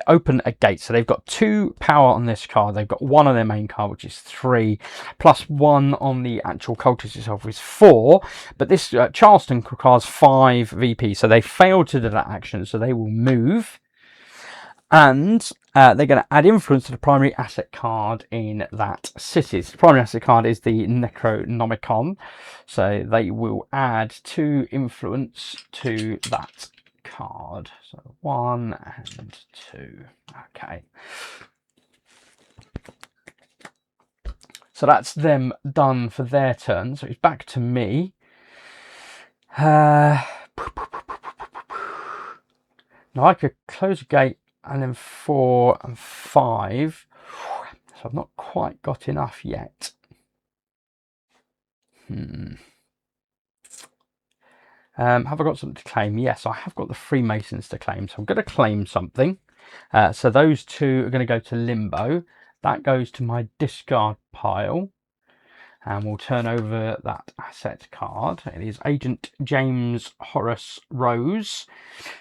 open a gate. So they've got 2 power on this card. They've got 1 on their main card, which is 3, plus 1 on the actual cultist itself, which is 4. But this Charleston requires 5 VP, so they failed to do that action. So they will move, and they're going to add influence to the primary asset card in that city. The primary asset card is the Necronomicon, so they will add 2 influence to that card. So 1 and 2. Okay. So that's them done for their turn. So it's back to me. Now I could close a gate and then 4 and 5. So I've not quite got enough yet. Have I got something to claim? Yes, I have got the Freemasons to claim. So I'm going to claim something. So those 2 are going to go to limbo. That goes to my discard pile. And we'll turn over that asset card. It is Agent James Horace Rose.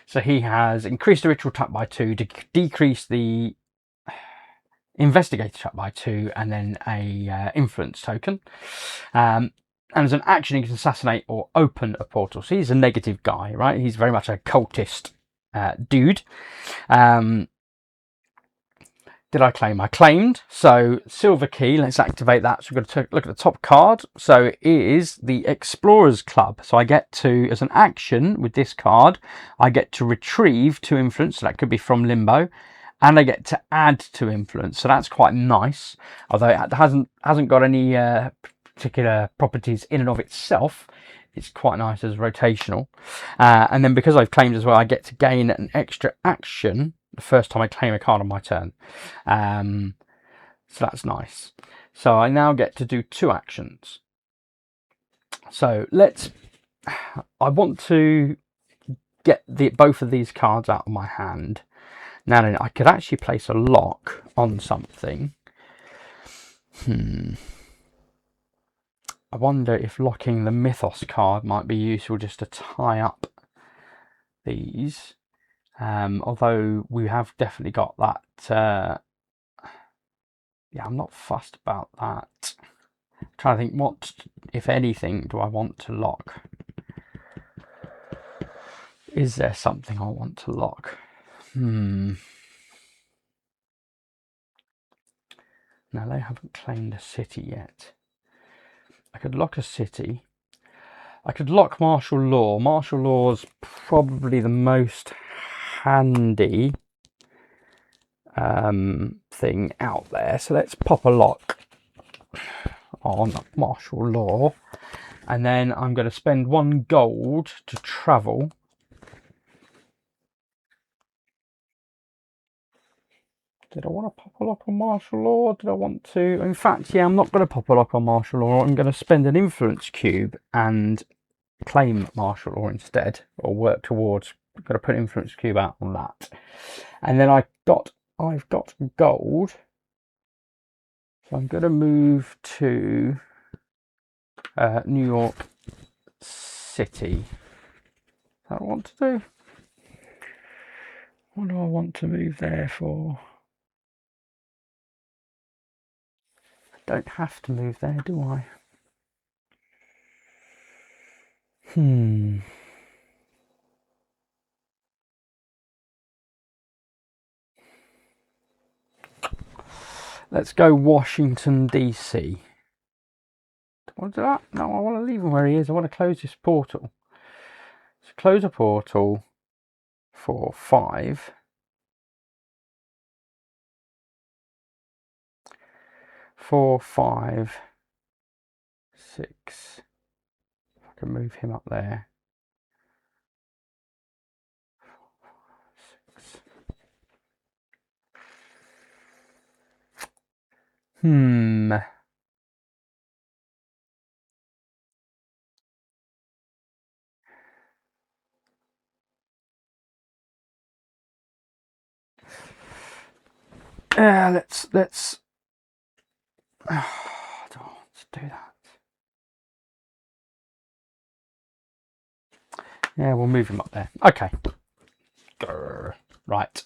So he has increased the ritual tap by 2, to decrease the investigator tap by 2, and then a influence token. And as an action, he can assassinate or open a portal. So he's a negative guy, right? He's very much a cultist dude. Did I claim? I claimed. So silver key, let's activate that. So we're going to look at the top card. So it is the Explorers Club. So I get to, as an action with this card, I get to retrieve 2 influence. So that could be from limbo. And I get to add 2 influence. So that's quite nice. Although it hasn't got any particular properties in and of itself. It's quite nice as rotational. And then because I've claimed as well, I get to gain an extra action the first time I claim a card on my turn. So that's nice. So I now get to do 2 actions. So let's. I want to get both of these cards out of my hand. Now then, I could actually place a lock on something. I wonder if locking the Mythos card might be useful just to tie up these. Although we have definitely got that. Yeah, I'm not fussed about that. I'm trying to think, what, if anything, do I want to lock? Is there something I want to lock? No, they haven't claimed a city yet. I could lock a city. I could lock martial law. Martial law's probably the most handy thing out there. So let's pop a lock on martial law. And then I'm going to spend 1 gold to travel. Did I want to pop a lock on martial law? Did I want to? In fact, yeah, I'm not going to pop a lock on martial law. I'm going to spend an influence cube and claim martial law instead, or work towards. I've got to put an influence cube out on that. And then I've got gold. So I'm going to move to New York City. Is that what I want to do? What do I want to move there for? I don't have to move there, do I? Let's go Washington, DC. Do I want to do that? No, I want to leave him where he is. I want to close this portal. So close a portal for 5. 4, 5, 6. If I can move him up there. 6. Let's. I don't want to do that. Yeah, we'll move him up there. Okay. Right.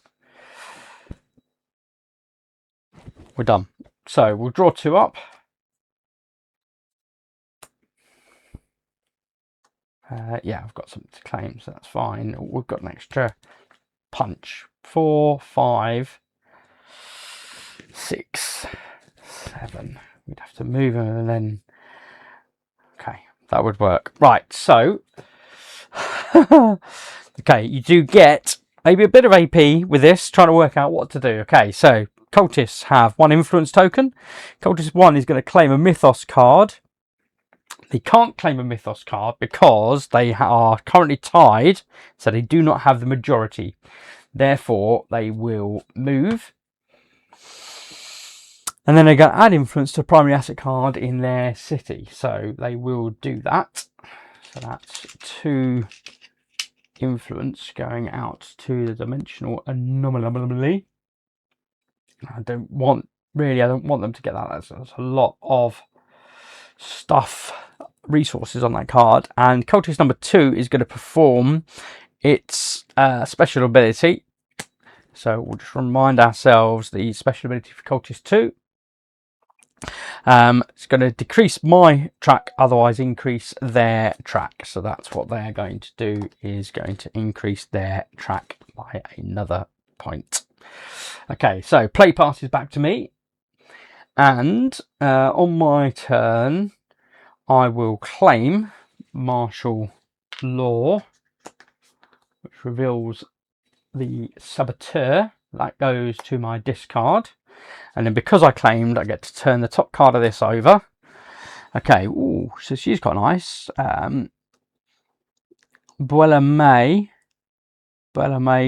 We're done. So we'll draw 2 up. Yeah, I've got something to claim, so that's fine. We've got an extra punch. 4, 5, 6, 7. We'd have to move him and then. Okay, that would work. Right, so. Okay, you do get maybe a bit of AP with this, trying to work out what to do. Okay, so cultists have 1 influence token. Cultist 1 is going to claim a Mythos card. They can't claim a Mythos card because they are currently tied, so they do not have the majority. Therefore, they will move. And then they're going to add influence to a primary asset card in their city. So they will do that. So that's 2 influence going out to the dimensional anomaly. I don't want them to get that. That's a lot of stuff, resources on that card. And cultist number 2 is going to perform its special ability. So we'll just remind ourselves the special ability for cultist 2. It's going to decrease my track, otherwise increase their track. So that's what they're going to do, is going to increase their track by another point. Okay, so play passes back to me. And on my turn, I will claim martial law, which reveals the saboteur. That goes to my discard. And then because I claimed, I get to turn the top card of this over. Okay, ooh, so she's quite nice. Buella May,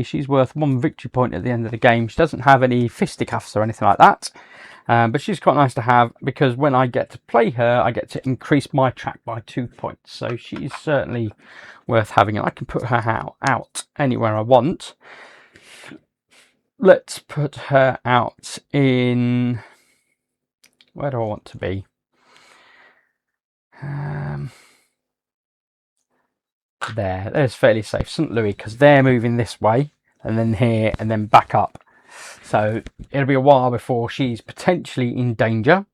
she's worth 1 victory point at the end of the game. She doesn't have any fisticuffs or anything like that. But she's quite nice to have because when I get to play her, I get to increase my track by 2 points. So she's certainly worth having, and I can put her out anywhere I want. Let's put her out in... where do I want to be? There's fairly safe. St. Louis, because they're moving this way, and then here, and then back up. So it'll be a while before she's potentially in danger.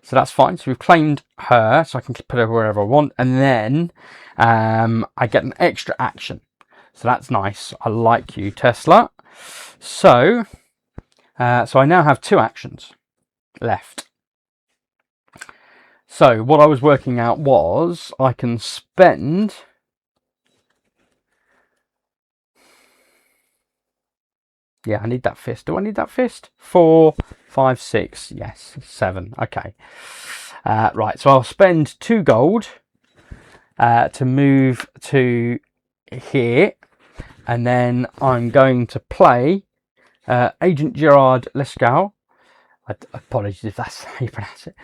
So that's fine. So we've claimed her, so I can put her wherever I want, and then I get an extra action. So that's nice. I like you, Tesla. So, so I now have 2 actions left. So what I was working out was I can spend... yeah, I need that fist. Do I need that fist? 4, 5, 6. Yes, 7. Okay. Right, so I'll spend 2 gold to move to here. And then I'm going to play Agent Gerard Lescau. Apologies if that's how you pronounce it.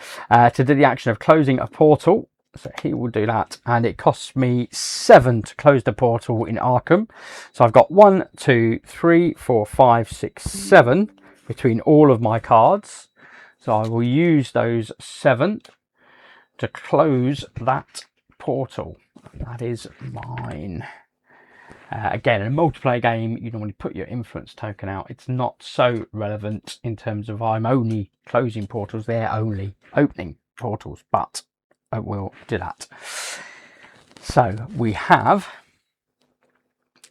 To do the action of closing a portal. So he will do that. And it costs me 7 to close the portal in Arkham. So I've got 1, 2, 3, 4, 5, 6, 7 between all of my cards. So I will use those 7 to close that portal. That is mine. Again, in a multiplayer game, you normally put your influence token out. It's not so relevant in terms of I'm only closing portals, they're only opening portals, but I will do that. So we have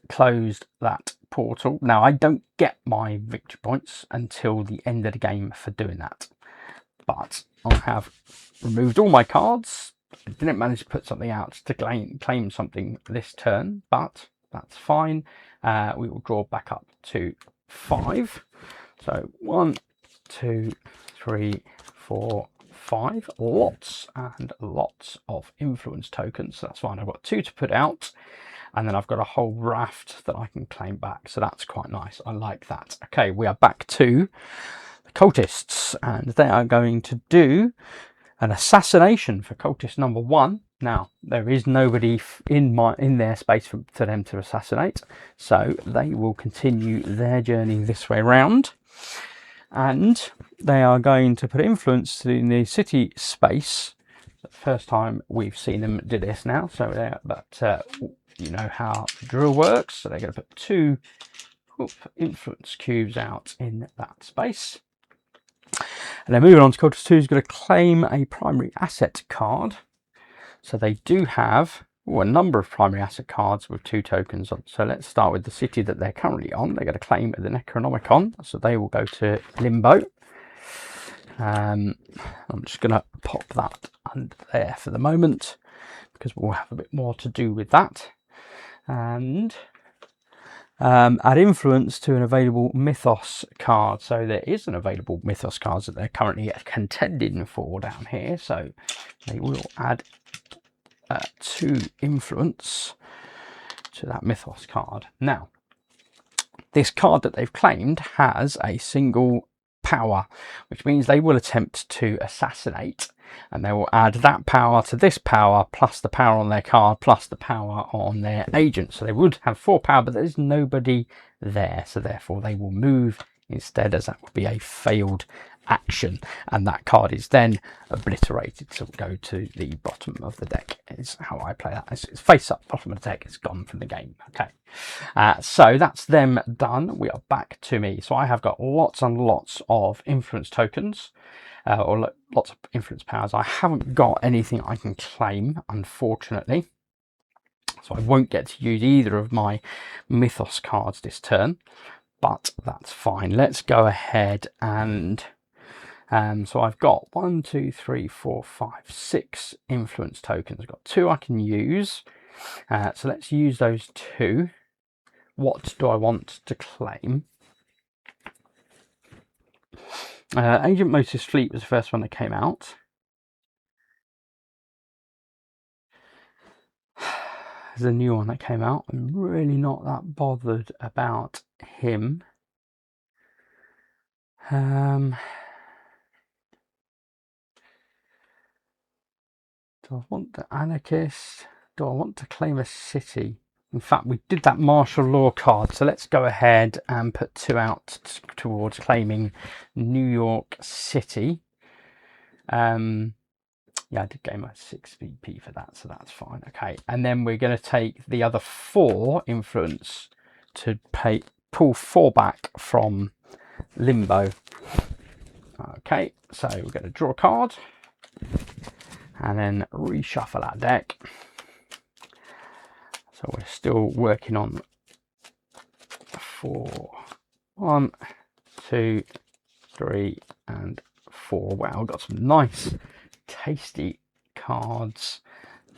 closed that portal. Now, I don't get my victory points until the end of the game for doing that, but I have removed all my cards. I didn't manage to put something out to claim something this turn, but that's fine. We will draw back up to 5. So 1, 2, 3, 4, 5. Lots and lots of influence tokens. So that's fine. I've got 2 to put out. And then I've got a whole raft that I can claim back. So that's quite nice. I like that. Okay, we are back to the cultists. And they are going to do an assassination for cultist number 1. Now, there is nobody in their space for them to assassinate, so they will continue their journey this way round, and they are going to put influence in the city space. The first time we've seen them do this now, so but you know how the drill works. So they're going to put 2 influence cubes out in that space. And then moving on to Cultist 2 is going to claim a primary asset card. So they do have a number of primary asset cards with 2 tokens on. So let's start with the city that they're currently on. They're going to claim the Necronomicon. So they will go to Limbo. I'm just going to pop that under there for the moment, because we'll have a bit more to do with that. And add influence to an available Mythos card. So there is an available Mythos cards that they're currently contending for down here. So they will add 2 influence to that Mythos card. Now, this card that they've claimed has a single power, which means they will attempt to assassinate, and they will add that power to this power, plus the power on their card, plus the power on their agent. So they would have 4 power, but there's nobody there, so therefore they will move instead, as that would be a failed action, and that card is then obliterated, so we'll go to the bottom of the deck. Is how I play that. It's face up, bottom of the deck, it's gone from the game. Okay, so that's them done. We are back to me. So I have got lots and lots of influence tokens, or lots of influence powers. I haven't got anything I can claim, unfortunately, so I won't get to use either of my Mythos cards this turn, but that's fine. Let's go ahead and so I've got 1, 2, 3, 4, 5, 6 influence tokens. I've got 2 I can use. So let's use those 2. What do I want to claim? Agent Moses Fleet was the first one that came out. There's a new one that came out. I'm really not that bothered about him. Do I want the anarchist? Do I want to claim a city? In fact, we did that martial law card, so let's go ahead and put 2 out towards claiming New York City. Yeah, I did gain my 6 VP for that, so that's fine. Okay, and then we're going to take the other 4 influence to pull 4 back from Limbo. Okay, so we're going to draw a card and then reshuffle that deck. So we're still working on 4. 1, 2, 3, and 4. Wow, I've got some nice, tasty cards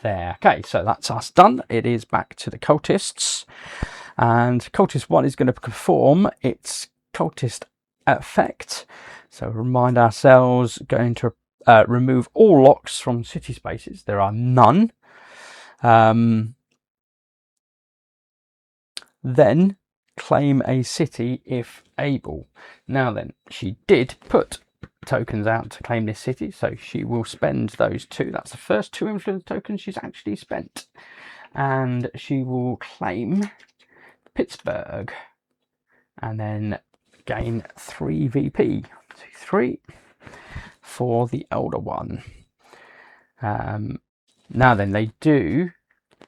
there. Okay, so that's us done. It is back to the cultists, and cultist 1 is going to perform its cultist effect. So remind ourselves, going to remove all locks from city spaces. There are none. Then claim a city if able. Now then, she did put tokens out to claim this city, so she will spend those 2. That's the first 2 influence tokens she's actually spent, and she will claim Pittsburgh and then gain 3 VP. 2, 3 for the elder one. Now then, they do,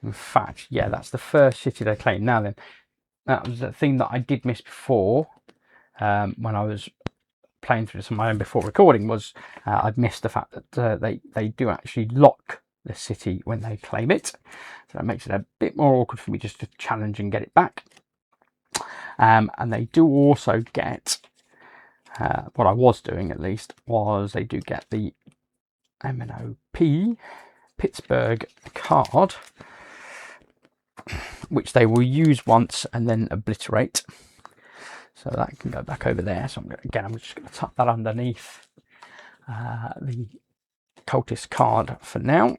in fact, yeah, that's the first city they claim. Now then, that was the thing that I did miss before, when I was playing through this on my own before recording, was I'd missed the fact that they do actually lock the city when they claim it. So that makes it a bit more awkward for me just to challenge and get it back. And they do also get, what I was doing at least, was they do get the MNOP Pittsburgh card, which they will use once and then obliterate. So that can go back over there. So I'm just going to tuck that underneath the cultist card for now.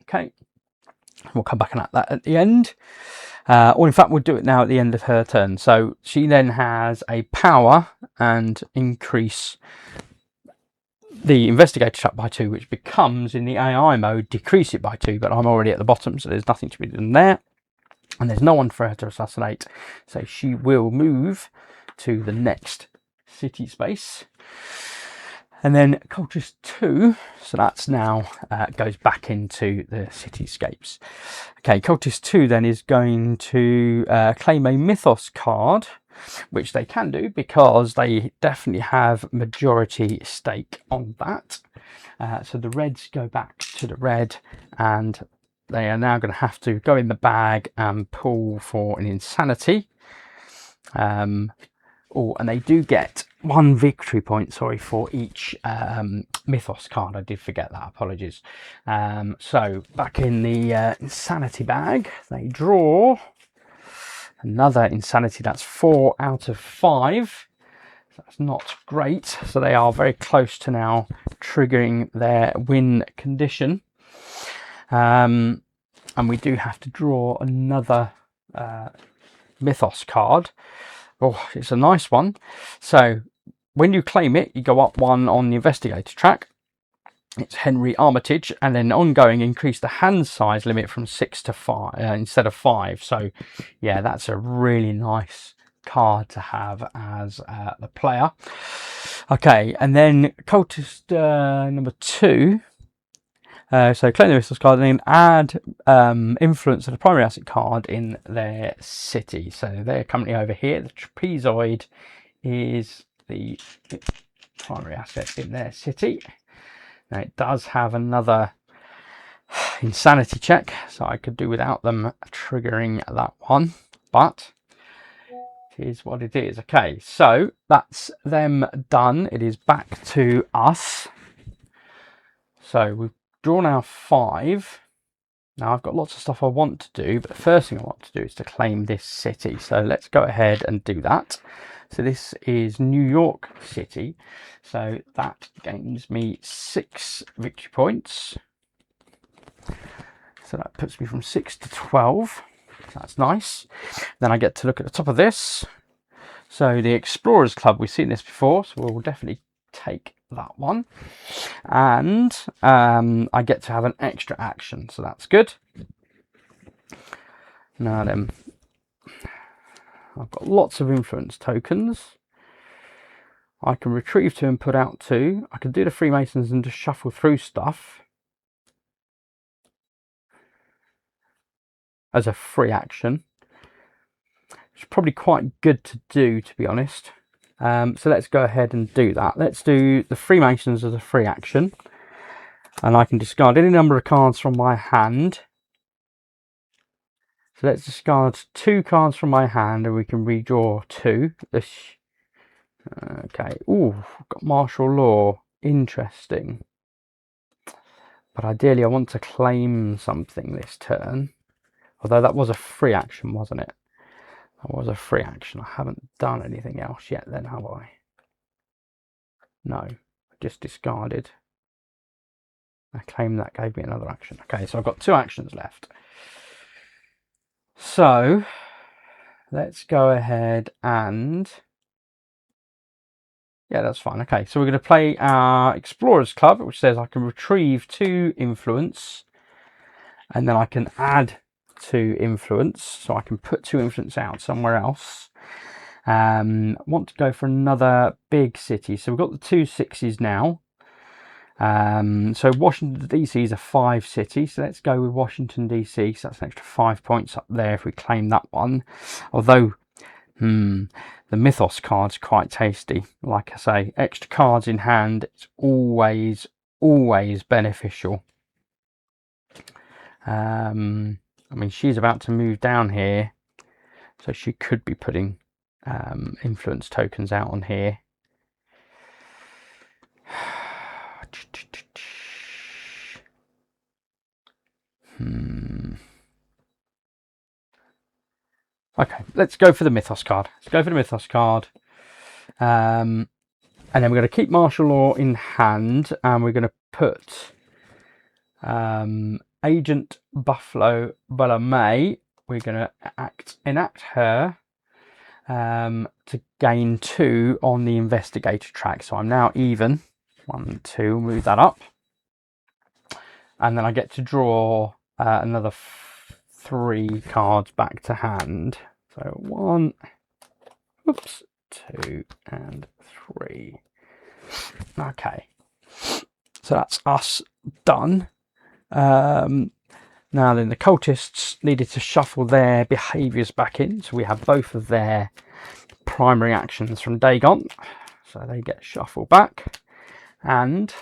Okay, we'll come back and at that at the end. Or in fact, we'll do it now at the end of her turn. So she then has a power and increase the investigator track by 2, which becomes, in the AI mode, decrease it by 2, but I'm already at the bottom, so there's nothing to be done there. And there's no one for her to assassinate, so she will move to the next city space. And then Cultist 2, so that's now goes back into the cityscapes. Okay, Cultist 2 then is going to claim a Mythos card, which they can do because they definitely have majority stake on that. So the reds go back to the red, and they are now going to have to go in the bag and pull for an insanity. And they do get 1 victory point, sorry, for each Mythos card. I did forget that, apologies. So back in the insanity bag, they draw another insanity. That's 4 out of 5. That's not great. So they are very close to now triggering their win condition. And we do have to draw another Mythos card. Oh, it's a nice one. So when you claim it, you go up 1 on the investigator track. It's Henry Armitage, and then ongoing increase the hand size limit from 6 to 5 instead of 5. So yeah, that's a really nice card to have as the player. Okay, and then cultist number 2. So claim the Mythos card and then add influence of the primary asset card in their city. So they're currently over here. The trapezoid is the primary asset in their city. Now it does have another insanity check, so I could do without them triggering that one, but it is what it is. Okay, so that's them done. It is back to us. So we've drawn our 5. Now I've got lots of stuff I want to do, but the first thing I want to do is to claim this city. So let's go ahead and do that. So this is New York City. So that gains me 6 victory points. So that puts me from 6 to 12. That's nice. Then I get to look at the top of this. So the Explorers Club, we've seen this before, so we'll definitely take that one. And I get to have an extra action, so that's good. Now then, I've got lots of influence tokens. I can retrieve 2 and put out 2. I can do the Freemasons and just shuffle through stuff as a free action. It's probably quite good to do, to be honest. So let's go ahead and do that. Let's do the Freemasons as a free action. And I can discard any number of cards from my hand. So let's discard 2 cards from my hand and we can redraw 2. Okay. Ooh, got martial law. Interesting. But ideally I want to claim something this turn. Although that was a free action, wasn't it? That was a free action. I haven't done anything else yet then, have I? No. I just discarded. I claim that gave me another action. Okay, so I've got 2 actions left. So let's go ahead and... yeah, that's fine. Okay, so we're going to play our Explorers Club, which says I can retrieve 2 influence. And then I can add 2 influence. So I can put 2 influence out somewhere else. Want to go for another big city. So we've got the 2 6s now. So Washington DC is a 5 city, so let's go with Washington DC. So that's an extra 5 points up there if we claim that one. Although the Mythos card's quite tasty. Like I say, extra cards in hand, it's always beneficial. I mean, she's about to move down here, so she could be putting influence tokens out on here. Okay, let's go for the Mythos card. Let's go for the Mythos card. And then we're going to keep martial law in hand, and we're going to put Agent Buffalo May. We're going to enact her to gain 2 on the investigator track. So I'm now even. 1, 2, move that up. And then I get to draw another 3 cards back to hand. So 1, 2, and 3. Okay, so that's us done. Now then, the cultists needed to shuffle their behaviours back in, so we have both of their primary actions from Dagon, so they get shuffled back, and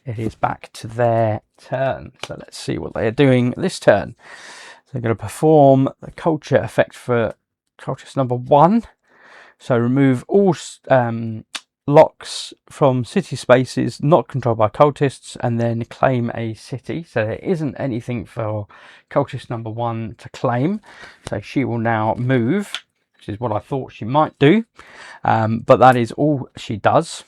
it is back to their turn. So let's see what they are doing this turn. So they're going to perform the culture effect for cultist number 1. So remove all locks from city spaces not controlled by cultists, and then claim a city. So there isn't anything for cultist number 1 to claim. So she will now move, which is what I thought she might do. But that is all she does.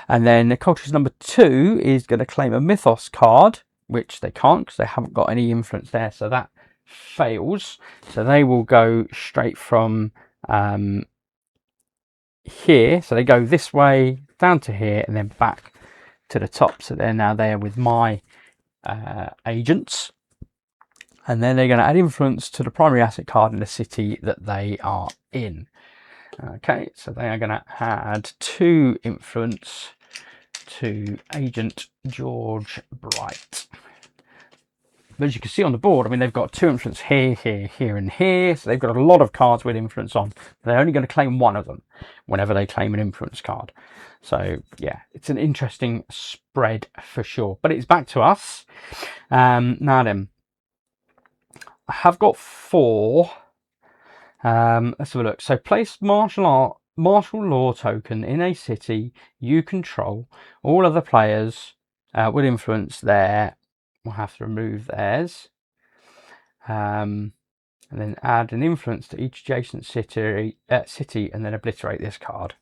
And then cultist number 2 is going to claim a Mythos card, which they can't because they haven't got any influence there. So that fails. So they will go straight from here, so they go this way down to here and then back to the top. So they're now there with my agents, and then they're going to add influence to the primary asset card in the city that they are in. Okay, so they are going to add 2 influence to Agent George Bright. But as you can see on the board, I mean, they've got 2 influence here, here, here, and here. So they've got a lot of cards with influence on. They're only going to claim 1 of them whenever they claim an influence card. So, yeah, it's an interesting spread for sure. But it's back to us. Now then, I have got 4. Let's have a look. So place martial law token in a city you control. All other players with influence there will have to remove theirs, and then add an influence to each adjacent city and then obliterate this card.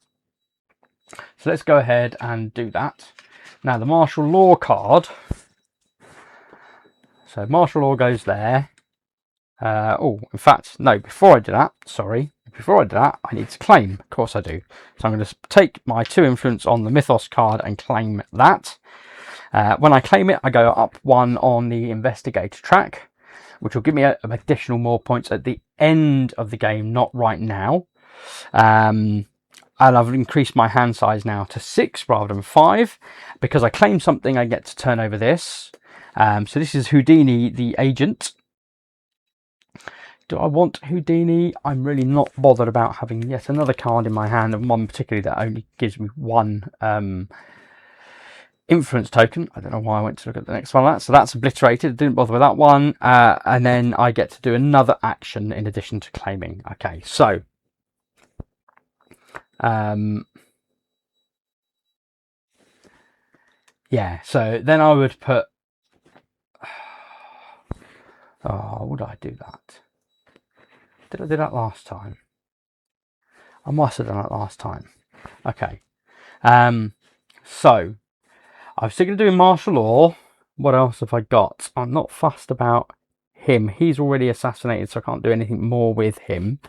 So let's go ahead and do that. Now the martial law card, so martial law goes there. Oh, in fact, no, before I do that, sorry, before I do that, I need to claim. Of course I do. So I'm going to take my 2 influence on the Mythos card and claim that. When I claim it, I go up 1 on the investigator track, which will give me additional more points at the end of the game, not right now. And I've increased my hand size now to 6 rather than 5. Because I claim something, I get to turn over this. So this is Houdini, the agent. Do I want Houdini? I'm really not bothered about having yet another card in my hand, and one particularly that only gives me 1 influence token. I don't know why I went to look at the next one. So that's obliterated. Didn't bother with that one. And then I get to do another action in addition to claiming. Okay, so yeah, so then I would put, oh, would I do that? Did I do that last time? I must have done that last time. Okay, so I'm still going to do martial law. What else have I got? I'm not fussed about him. He's already assassinated, so I can't do anything more with him.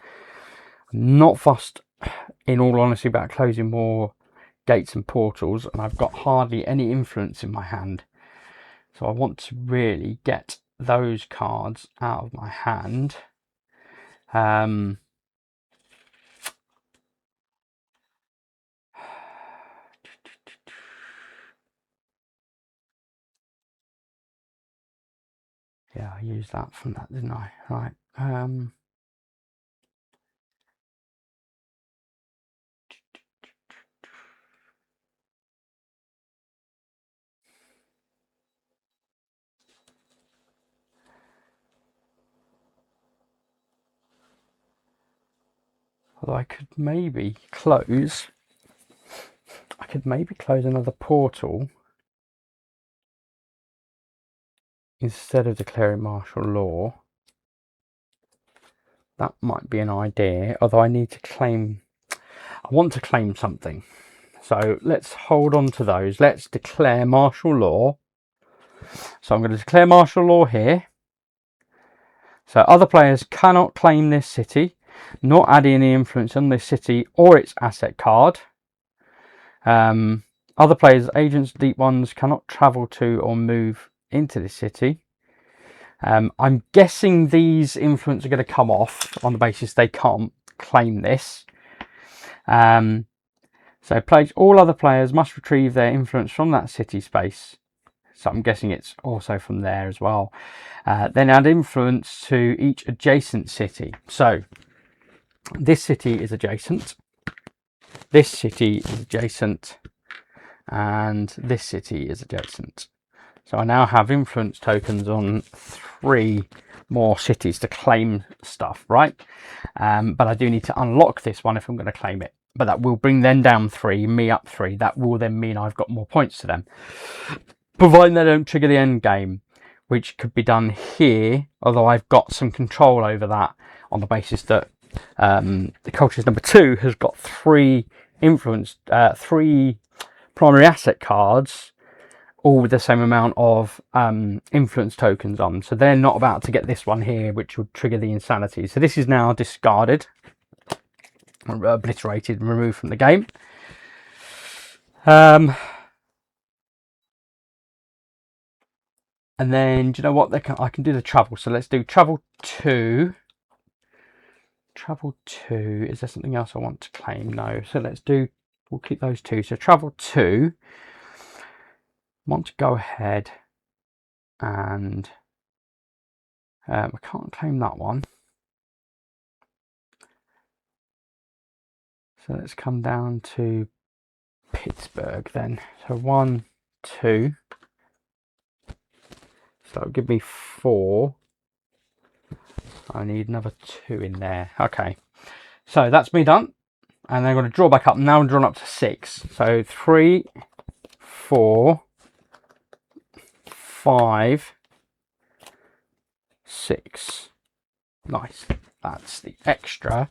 I'm not fussed, in all honesty, about closing more gates and portals, and I've got hardly any influence in my hand. So I want to really get those cards out of my hand. Yeah, I used that from that, didn't I? Right. Although I could maybe close another portal instead of declaring martial law. That might be an idea, although I need to claim, I want to claim something. So let's hold on to those. Let's declare martial law. So I'm going to declare martial law here. So other players cannot claim this city, nor add any influence on this city or its asset card. Other players, agents, deep ones, cannot travel to or move into this city. I'm guessing these influence are going to come off on the basis they can't claim this. So all other players must retrieve their influence from that city space. So I'm guessing it's also from there as well. Then add influence to each adjacent city. So this city is adjacent. This city is adjacent. And this city is adjacent. So I now have influence tokens on 3 more cities to claim stuff, right? But I do need to unlock this one if I'm going to claim it. But that will bring them down 3, me up 3. That will then mean I've got more points to them. Providing they don't trigger the end game, which could be done here, although I've got some control over that on the basis that the Cultist number 2 has got 3 influence, 3 primary asset cards, all with the same amount of influence tokens on. So they're not about to get this one here, which would trigger the insanity. So this is now discarded, obliterated, and removed from the game. And then, do you know what? I can do the travel. So let's do travel 2. Travel 2. Is there something else I want to claim? No. So we'll keep those 2. So travel 2. I want to go ahead and I can't claim that one. So let's come down to Pittsburgh then. So 1, 2. So that'll give me 4. I need another 2 in there. Okay. So that's me done. And then I'm going to draw back up. Now I'm drawn up to 6. So 3, 4, 5, 6. Nice. That's the extra.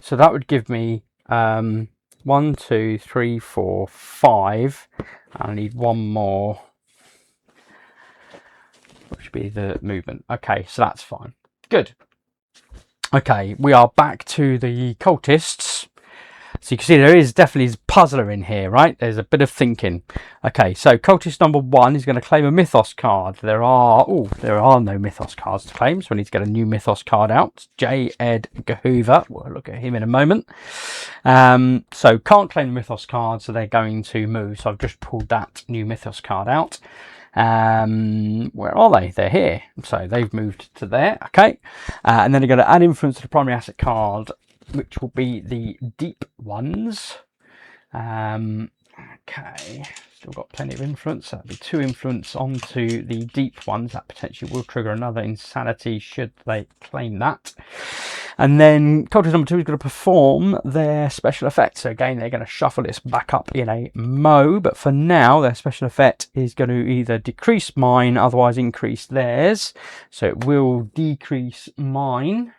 So that would give me 1, 2, 3, 4, 5. I need 1 more, which would be the movement. Okay, so that's fine. Good. Okay, we are back to the cultists. So you can see there is definitely a puzzler in here, right? There's a bit of thinking. Okay, so cultist number 1 is going to claim a Mythos card. There are no Mythos cards to claim, so we need to get a new Mythos card out. J. Ed Gahoover. We'll look at him in a moment. So can't claim the Mythos card, so they're going to move. So I've just pulled that new Mythos card out. Where are they? They're here. So they've moved to there. Okay, and then they're going to add influence to the primary asset card, which will be the deep ones. Okay, still got plenty of influence. That'll be 2 influence onto the deep ones. That potentially will trigger another insanity should they claim that. And then cultist number 2 is going to perform their special effect. So again, they're going to shuffle this back up in a mo. But for now, their special effect is going to either decrease mine, otherwise increase theirs. So it will decrease mine.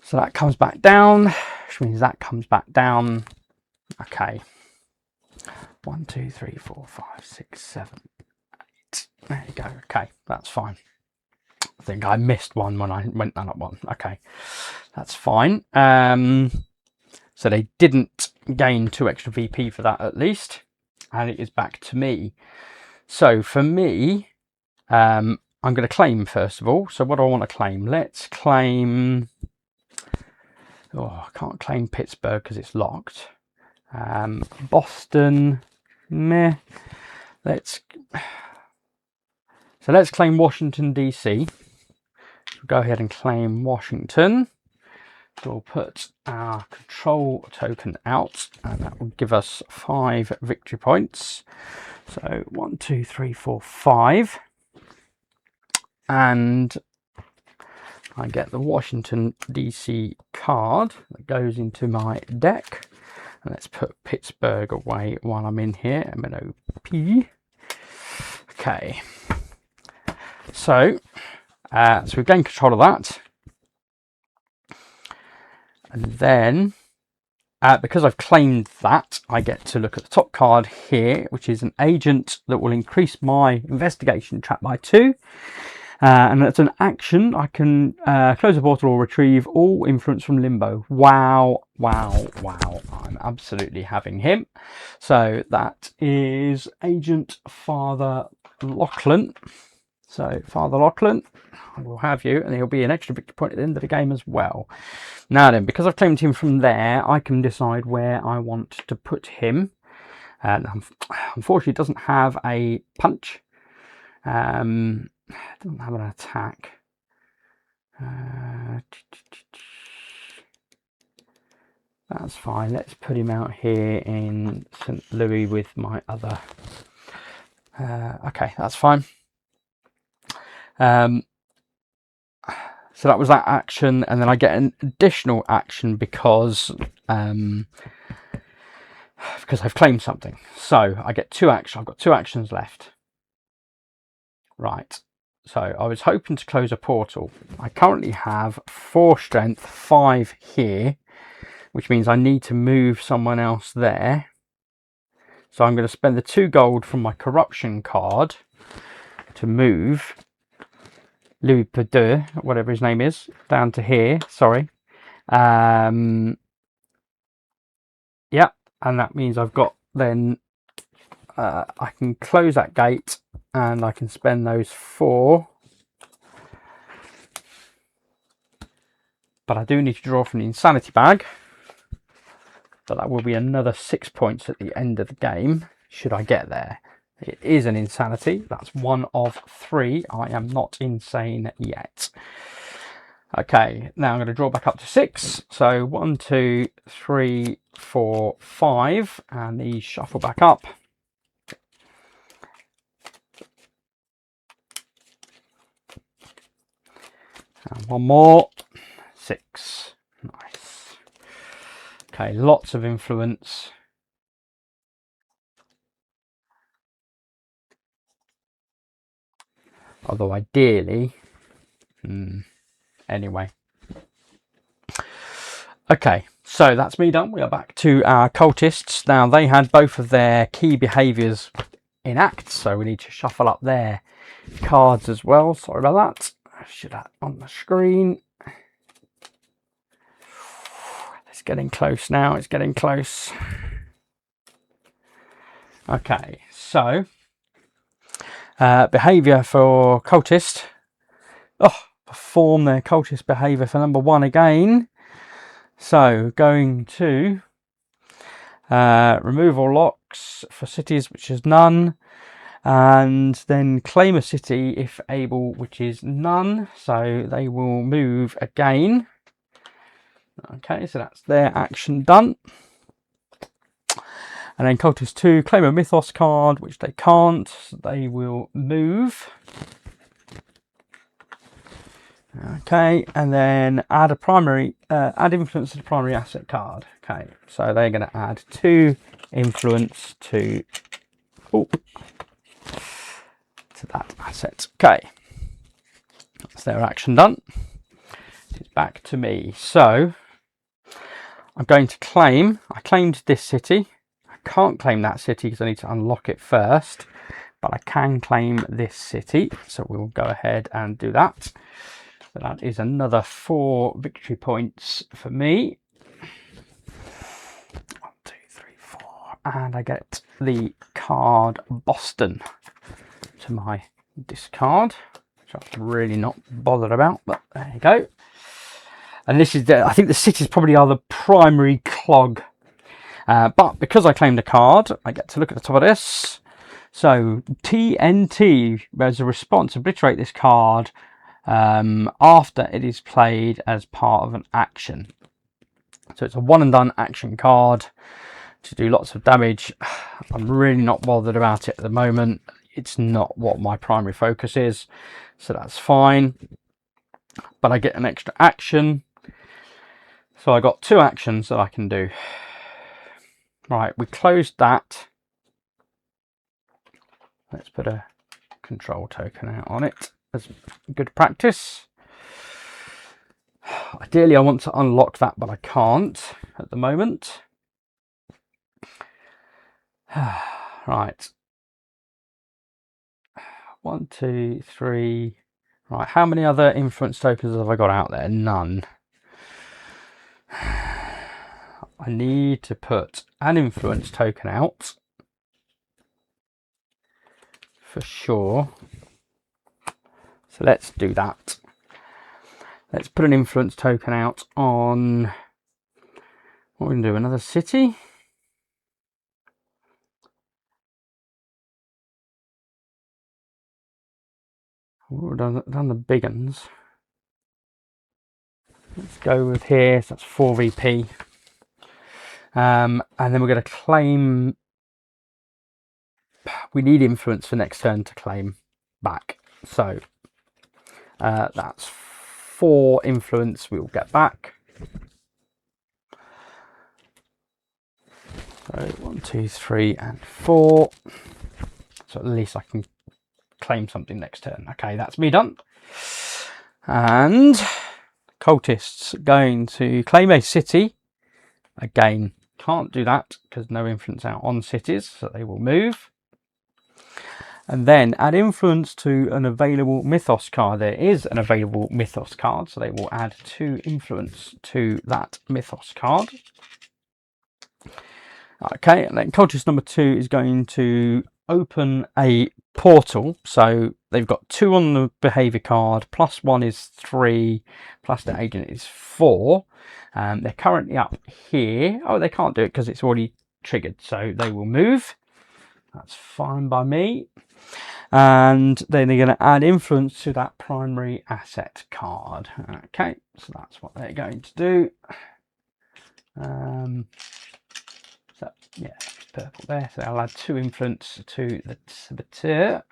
So that comes back down, which means that comes back down. Okay. 1, 2, 3, 4, 5, 6, 7, 8. There you go. Okay, that's fine. I think I missed one when I went down up 1. Okay, that's fine. So they didn't gain 2 extra VP for that at least. And it is back to me. So for me, I'm going to claim first of all. So what do I want to claim? Let's claim... Oh, I can't claim Pittsburgh because it's locked. Boston, meh. Let's claim Washington DC. We'll go ahead and claim Washington. So we'll put our control token out, and that will give us 5 victory points. So 1, 2, 3, 4, 5, and I get the Washington DC card that goes into my deck. And let's put Pittsburgh away while I'm in here. MNOP. Okay. So we gain control of that. And then, because I've claimed that, I get to look at the top card here, which is an agent that will increase my investigation trap by 2. And it's an action. I can close a portal or retrieve all influence from limbo. Wow, wow, wow. I'm absolutely having him. So that is Agent Father Lachlan. So Father Lachlan, I will have you, and he'll be an extra victory point at the end of the game as well. Now then, because I've claimed him from there, I can decide where I want to put him. And unfortunately, it doesn't have a punch. Doesn't have an attack. That's fine. Let's put him out here in St. Louis with my other. Okay, that's fine. So that was that action, and then I get an additional action because I've claimed something. So I get 2 actions. I've got 2 actions left. Right. So I was hoping to close a portal. I currently have 4 strength, 5 here, which means I need to move someone else there. So I'm going to spend the 2 gold from my corruption card to move Louis Perdue, whatever his name is, down to here. Sorry. Yeah, and that means I've got then I can close that gate. And I can spend those 4. But I do need to draw from the insanity bag. But that will be another 6 points at the end of the game, should I get there. It is an insanity. That's 1 of 3. I am not insane yet. Okay, now I'm going to draw back up to 6. So 1, 2, 3, 4, 5. And these shuffle back up. And 1 more. 6. Nice. Okay, lots of influence. Although ideally... Anyway. Okay, so that's me done. We are back to our cultists. Now, they had both of their key behaviours in act, so we need to shuffle up their cards as well. Sorry about that. Should that on the screen. It's getting close now. It's getting close. Okay, so behaviour for cultist. Oh, perform their cultist behaviour for number 1 again. So going to remove all locks for cities, which is none, and then claim a city if able, which is none. So they will move again. Okay, so that's their action done. And then Cultist 2, claim a Mythos card, which they can't. So they will move. Okay, and then add a primary, add influence to the primary asset card. Okay, so they're going to add 2 influence to that asset. Okay, that's their action done. It's back to me. So I'm going to claim. I claimed this city. I can't claim that city because I need to unlock it first, but I can claim this city. So we'll go ahead and do that. So that is another 4 victory points for me. 1, 2, 3, 4. And I get the card Boston to my discard, which I'm really not bothered about, but there you go. And this is, I think the cities probably are the primary clog. But because I claimed a card, I get to look at the top of this. So TNT, as a response, obliterate this card after it is played as part of an action. So it's a one and done action card to do lots of damage. I'm really not bothered about it at the moment. It's not what my primary focus is, so that's fine. But I get an extra action, so I got 2 actions that I can do. Right, we closed that. Let's put a control token out on it as good practice. Ideally I want to unlock that, but I can't at the moment. Right, 1, 2, 3. Right, how many other influence tokens have I got out there? None. I need to put an influence token out for sure. So let's do that. Let's put an influence token out on, what we're going to do, another city. We've done the big ones. Let's go with here, so that's 4 VP. And then we're going to claim, we need influence for next turn to claim back. So that's 4 influence we'll get back. So 1, 2, 3, and 4. So at least I can claim something next turn. Okay, that's me done. And cultists going to claim a city. Again, can't do that because no influence out on cities, so they will move. And then add influence to an available Mythos card. There is an available Mythos card, so they will add 2 influence to that Mythos card. Okay, and then cultist number 2 is going to open a portal. So they've got 2 on the behaviour card, plus 1 is 3, plus the agent is 4. They're currently up here. Oh, they can't do it because it's already triggered, so they will move. That's fine by me. And then they're going to add influence to that primary asset card. Okay, so that's what they're going to do. So yeah, purple there. So I'll add 2 influence to the saboteur,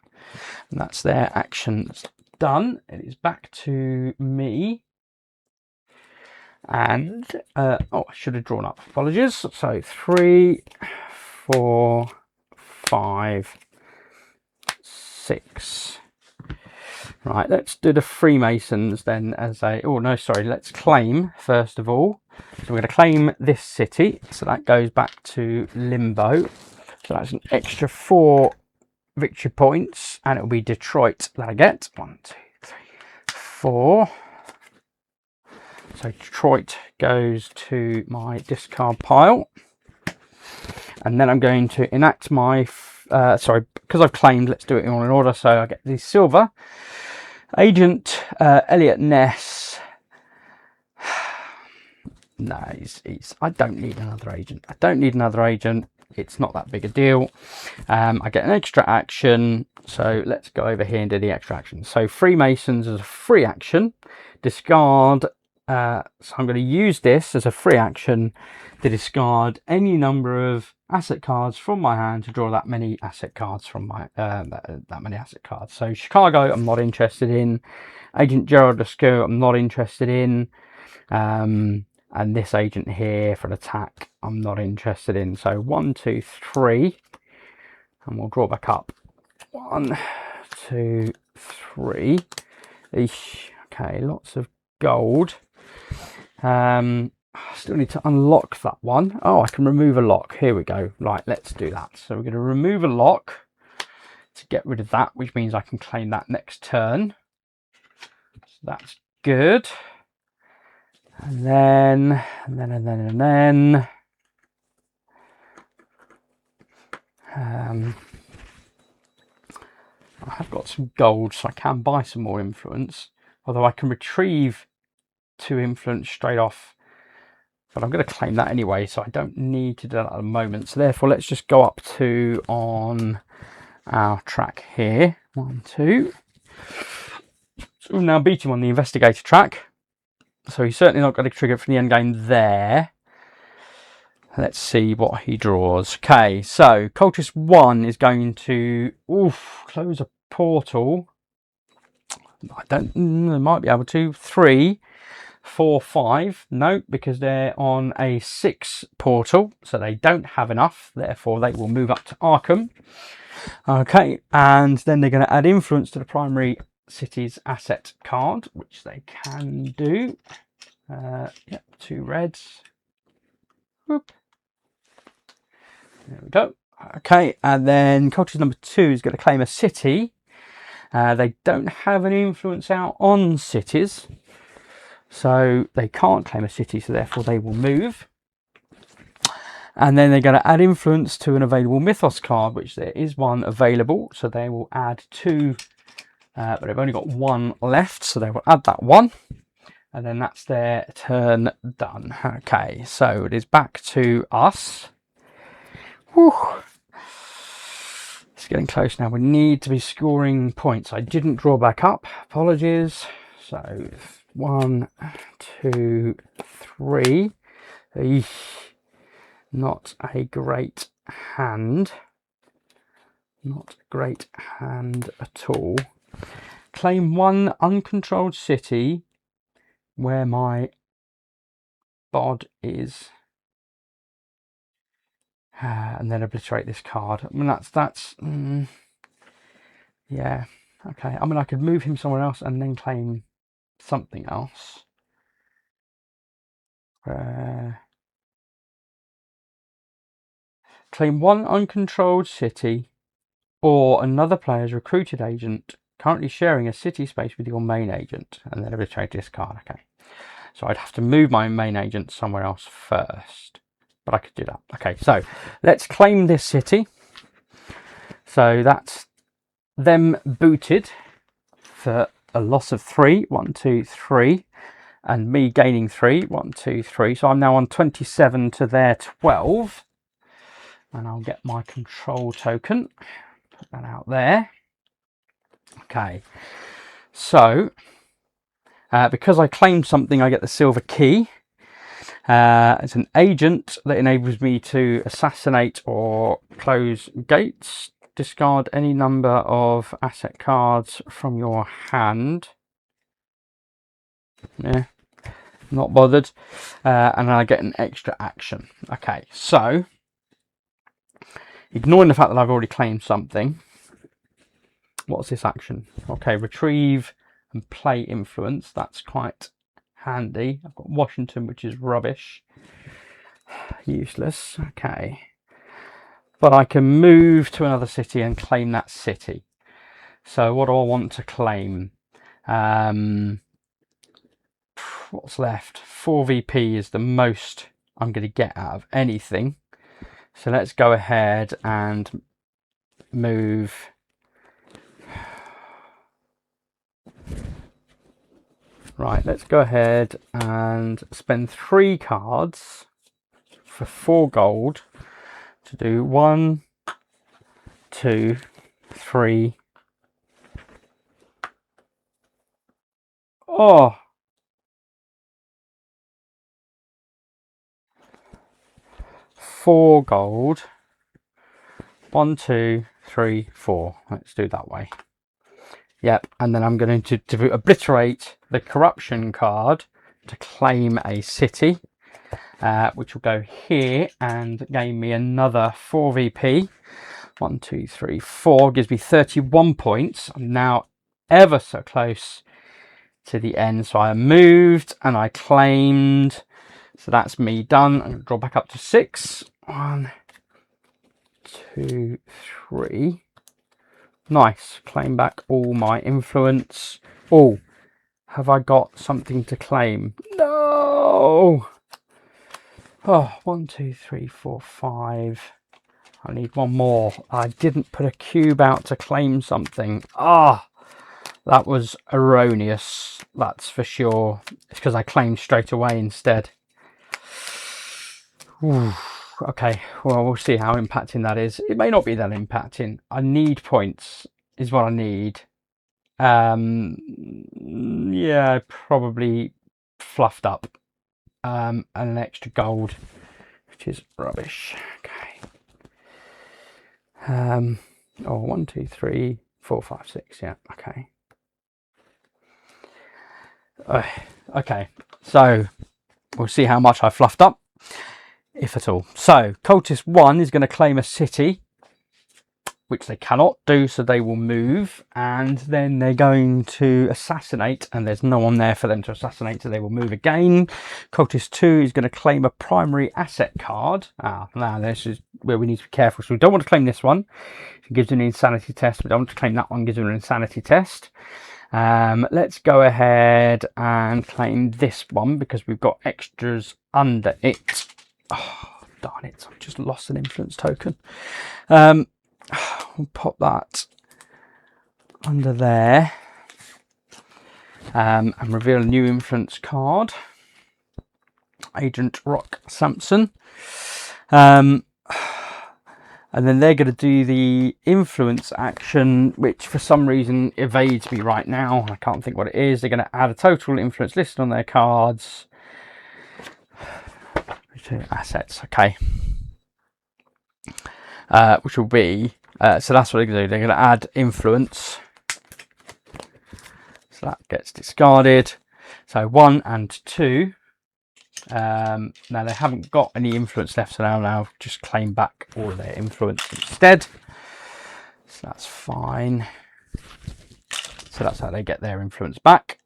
and that's their actions done. It is back to me. And oh, I should have drawn up. Apologies. So 3, 4, 5, 6. Right, let's do the Freemasons then as a, oh no, sorry, let's claim first of all. So we're going to claim this city, so that goes back to Limbo. So that's an extra 4 victory points, and it'll be Detroit that I get. 1, 2, 3, 4. So Detroit goes to my discard pile. And then I'm going to enact my, sorry, because I've claimed, let's do it all in order. So I get the silver. Agent Elliot Ness. No, I don't need another agent. I don't need another agent. It's not that big a deal. I get an extra action. So let's go over here and do the extra action. So Freemasons as a free action. Discard. So I'm going to use this as a free action to discard any number of asset cards from my hand to draw that many asset cards from my that many asset cards. So Chicago, I'm not interested in. Agent Gerald Lascaux, I'm not interested in. And this agent here for an attack, I'm not interested in. So 1, 2, 3, and we'll draw back up. 1, 2, 3. Eesh. Okay, lots of gold. I still need to unlock that one. Oh, I can remove a lock. Here we go. Right, let's do that. So we're going to remove a lock to get rid of that, which means I can claim that next turn. So that's good. And then I have got some gold, so I can buy some more influence. Although I can retrieve 2 influence straight off, but I'm going to claim that anyway, so I don't need to do that at the moment. So therefore, let's just go up to on our track here. 1, 2. So we've now beat him on the investigator track. So he's certainly not going to trigger it from the end game there. Let's see what he draws. Okay, so Cultist 1 is going to close a portal. I might be able to. 3, 4, 5. No, because they're on a 6 portal, so they don't have enough. Therefore, they will move up to Arkham. Okay, and then they're going to add influence to the primary city's asset card, which they can do. Yep, 2 reds. Whoop. There we go. Okay, and then Cultist number 2 is going to claim a city. They don't have an influence out on cities, so they can't claim a city, so therefore they will move. And then they're going to add influence to an available Mythos card, which there is one available, so they will add 2, but they've only got 1 left, so they will add that 1. And then that's their turn done. Okay, so it is back to us. Whew. It's getting close now. We need to be scoring points. I didn't draw back up. Apologies. So 1, 2, 3. Eesh. Not a great hand. Not a great hand at all. Claim 1 uncontrolled city where my bod is, and then obliterate this card. I mean, that's yeah, okay. I mean, I could move him somewhere else and then claim something else. Claim 1 uncontrolled city or another player's recruited agent currently sharing a city space with your main agent, and then obliterate this card. Okay. So I'd have to move my main agent somewhere else first, but I could do that. Okay, so let's claim this city. So that's them booted for a loss of 3. 1, 2, 3, and me gaining 3. 1, 2, 3. So I'm now on 27 to their 12, and I'll get my control token. Put that out there. Okay, so because I claimed something, I get the silver key. It's an agent that enables me to assassinate or close gates. Discard any number of asset cards from your hand. Yeah, not bothered. And I get an extra action. Okay, so ignoring the fact that I've already claimed something, what's this action? Okay, retrieve and play influence. That's quite handy. I've got Washington, which is rubbish. Useless. Okay. But I can move to another city and claim that city. So what do I want to claim? what's left? 4 VP is the most I'm going to get out of anything. So let's go ahead and move. Right, let's go ahead and spend 3 cards for 4 gold to do 1, 2, 3. Oh, 4 gold. 1, 2, 3, 4. Let's do that way. Yep, and then I'm going to obliterate the corruption card to claim a city, which will go here and gain me another 4 VP. 1, 2, 3, 4 gives me 31 points. I'm now ever so close to the end. So I moved and I claimed. So that's me done. I'm going to draw back up to 6. 1, 2, 3. Nice. Claim back all my influence. Oh, have I got something to claim? No. Oh, 1, 2, 3, 4, 5. I need one more. I didn't put a cube out to claim something. Ah, that was erroneous. That's for sure. It's because I claimed straight away instead. Ooh, okay, well, we'll see how impacting that is. It may not be that impacting. I need points, is what I need. Yeah, I probably fluffed up. And an extra gold, which is rubbish. Okay. Oh, 1, 2, 3, 4, 5, 6. Yeah, okay. Okay, so we'll see how much I fluffed up, if at all. So Cultist 1 is going to claim a city, which they cannot do, so they will move, and then they're going to assassinate, and there's no one there for them to assassinate, so they will move again. Cultist 2 is going to claim a primary asset card. Now this is where we need to be careful. So we don't want to claim this one. It gives an insanity test. We don't want to claim that one. Gives them an insanity test. Let's go ahead and claim this one because we've got extras under it. Oh, darn it. I've just lost an influence token. We'll pop that under there and reveal a new influence card. Agent Rock Sampson. And then they're going to do the influence action, which for some reason evades me right now. I can't think what it is. They're going to add a total influence listed on their cards. Assets, okay. Which will be, so that's what they're going to do. They're going to add influence. So that gets discarded. So 1 and 2. Now they haven't got any influence left, so now just claim back all of their influence instead. So that's fine. So that's how they get their influence back.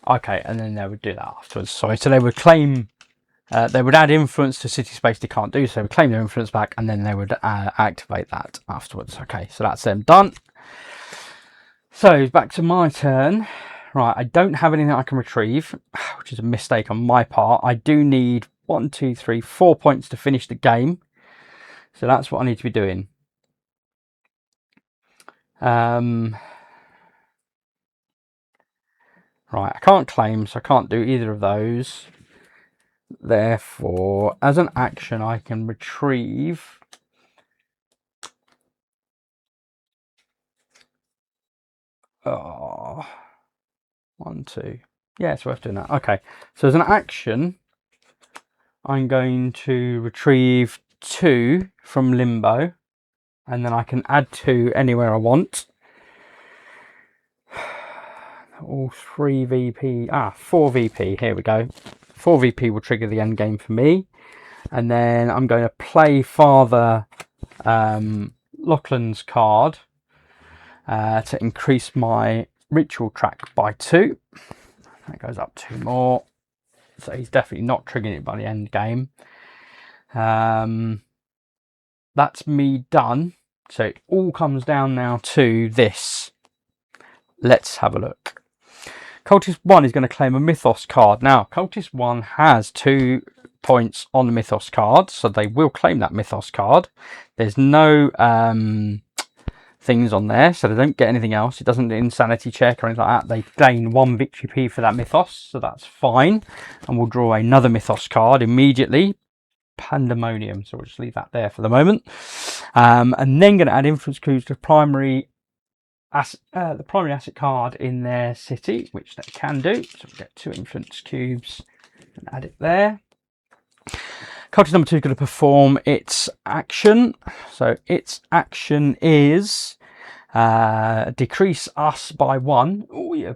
Okay, and then they would do that afterwards. Sorry, so they would claim, they would add influence to city space they can't do, so they would claim their influence back, and then they would activate that afterwards. Okay, so that's them done. So back to my turn. Right, I don't have anything I can retrieve, which is a mistake on my part. I do need 1, 2, 3, 4 points to finish the game. So that's what I need to be doing. Right, I can't claim, so I can't do either of those. Therefore, as an action, I can retrieve. Oh, 1, 2. Yeah, it's worth doing that. Okay, so as an action, I'm going to retrieve 2 from limbo, and then I can add 2 anywhere I want. All 3 VP, 4 VP, here we go. 4 VP will trigger the end game for me. And then I'm going to play Father Laughlin's card to increase my ritual track by 2. That goes up 2 more. So he's definitely not triggering it by the end game. That's me done. So it all comes down now to this. Let's have a look. Cultist 1 is going to claim a Mythos card. Now, Cultist 1 has 2 points on the Mythos card, so they will claim that Mythos card. There's no things on there, so they don't get anything else. It doesn't insanity check or anything like that. They gain 1 victory P for that Mythos, so that's fine. And we'll draw another Mythos card immediately. Pandemonium, so we'll just leave that there for the moment. And then going to add influence cubes to the primary asset card in their city, which they can do. So we'll get 2 influence cubes and add it there. Cultist number 2 is going to perform its action. So its action is decrease us by 1. Oh, yeah.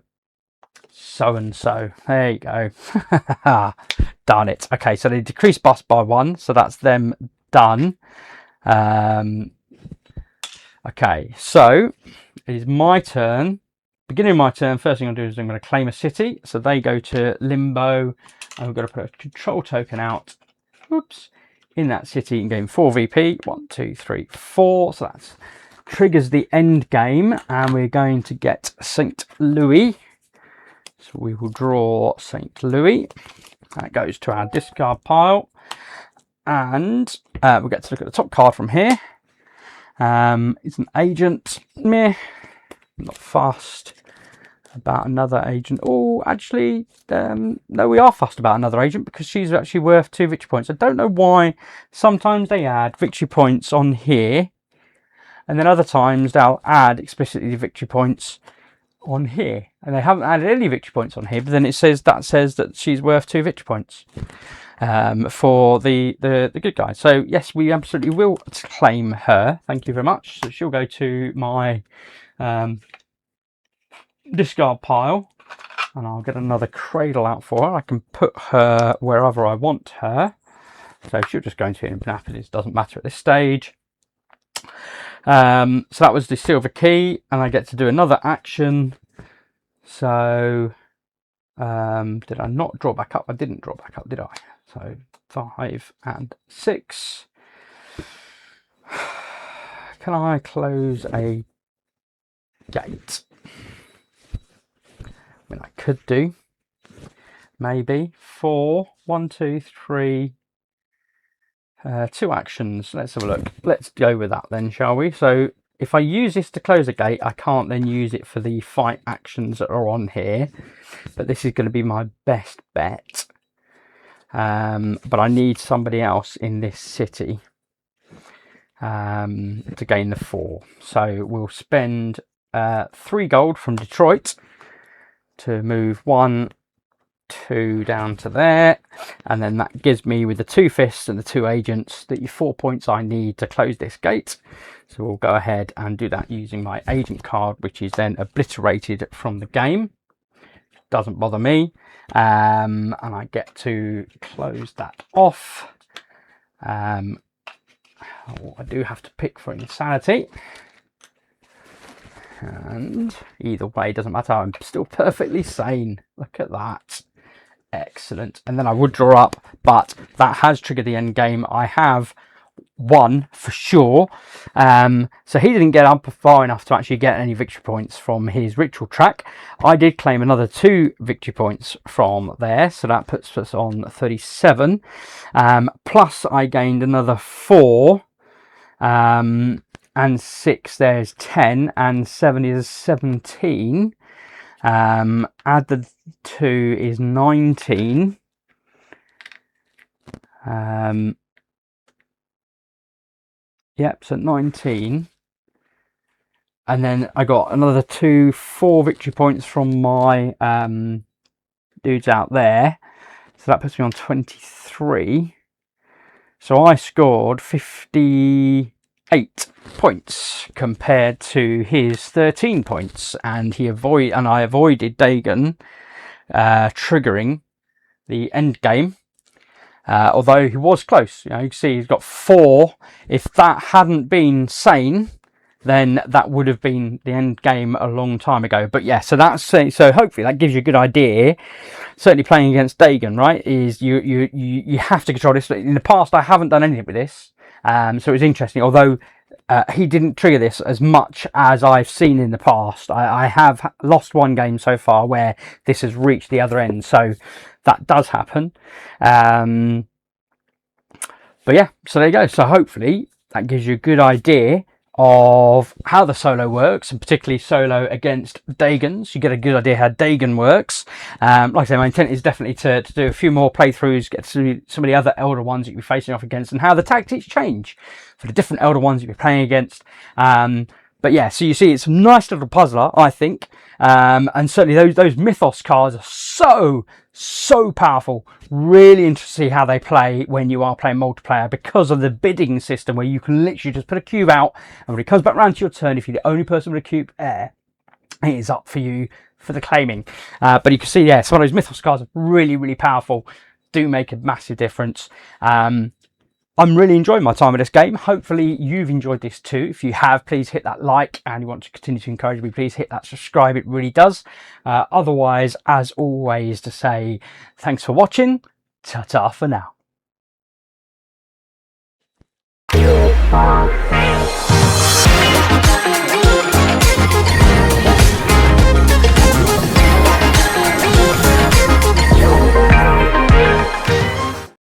So and so. There you go. Darn it. Okay, so they decrease us by 1. So that's them done. Okay, so it is my turn. Beginning of my turn, first thing I'm going to do is I'm going to claim a city. So they go to limbo. And we've got to put a control token out. Oops. In that city and gain 4 VP. 1, 2, 3, 4. So that triggers the end game. And we're going to get St. Louis. So we will draw St. Louis. That goes to our discard pile. And we'll get to look at the top card from here. It's an agent. Meh. Not fussed about another agent. Oh, actually, no, we are fussed about another agent because she's actually worth 2 victory points. I don't know why sometimes they add victory points on here, and then other times they'll add explicitly the victory points on here. And they haven't added any victory points on here, but then it says that she's worth 2 victory points for the good guy. So yes, we absolutely will claim her. Thank you very much. So she'll go to my discard pile, and I'll get another cradle out for her. I can put her wherever I want her, so she'll just go into Annapolis. Doesn't matter at this stage. So that was the silver key, and I get to do another action. So did I not draw back up? I didn't draw back up, did I? So 5 and 6. Can I close a gate? I mean, I could do maybe 4, 1, 2, 3, 2 actions. Let's have a look. Let's go with that then, shall we? So if I use this to close a gate, I can't then use it for the fight actions that are on here, but this is going to be my best bet. But I need somebody else in this city to gain the 4. So we'll spend 3 gold from Detroit to move 1, 2 down to there, and then that gives me, with the 2 fists and the 2 agents, the 4 points I need to close this gate. So we'll go ahead and do that using my agent card, which is then obliterated from the game. Doesn't bother me, and I get to close that off. I do have to pick for insanity. And either way, doesn't matter, I'm still perfectly sane. Look at that. Excellent. And then I would draw up, but that has triggered the end game. I have won for sure. So he didn't get up far enough to actually get any victory points from his ritual track. I did claim another 2 victory points from there, so that puts us on 37. Plus I gained another 4. And 6, there's 10, and 7 is 17. Add the 2 is 19. Yep, so 19. And then I got another 4 victory points from my dudes out there. So that puts me on 23. So I scored 58 points compared to his 13 points, and I avoided Dagon triggering the end game, although he was close. You can see he's got 4. If that hadn't been sane, then that would have been the end game a long time ago. But yeah, so that's so hopefully that gives you a good idea. Certainly playing against Dagon, right, is you have to control this. In the past, I haven't done anything with this, so it was interesting. Although he didn't trigger this as much as I've seen in the past. I have lost one game so far where this has reached the other end, so that does happen. But yeah, so there you go. So hopefully that gives you a good idea of how the solo works, and particularly solo against Dagons. You get a good idea how Dagon works. Like I say, my intent is definitely to do a few more playthroughs, get to see some of the other Elder ones that you'll be facing off against, and how the tactics change for the different Elder ones you'll be playing against. But yeah, so you see it's a nice little puzzler, I think. And certainly those Mythos cards are so powerful. Really interesting to see how they play when you are playing multiplayer, because of the bidding system where you can literally just put a cube out, and when it comes back round to your turn, if you're the only person with a cube it is up for you for the claiming. But you can see, yeah, some of those Mythos cards are really powerful, do make a massive difference. I'm really enjoying my time with this game. Hopefully you've enjoyed this too. If you have, please hit that like, and you want to continue to encourage me, please hit that subscribe. It really does. Otherwise, as always, to say thanks for watching. Ta-ta for now.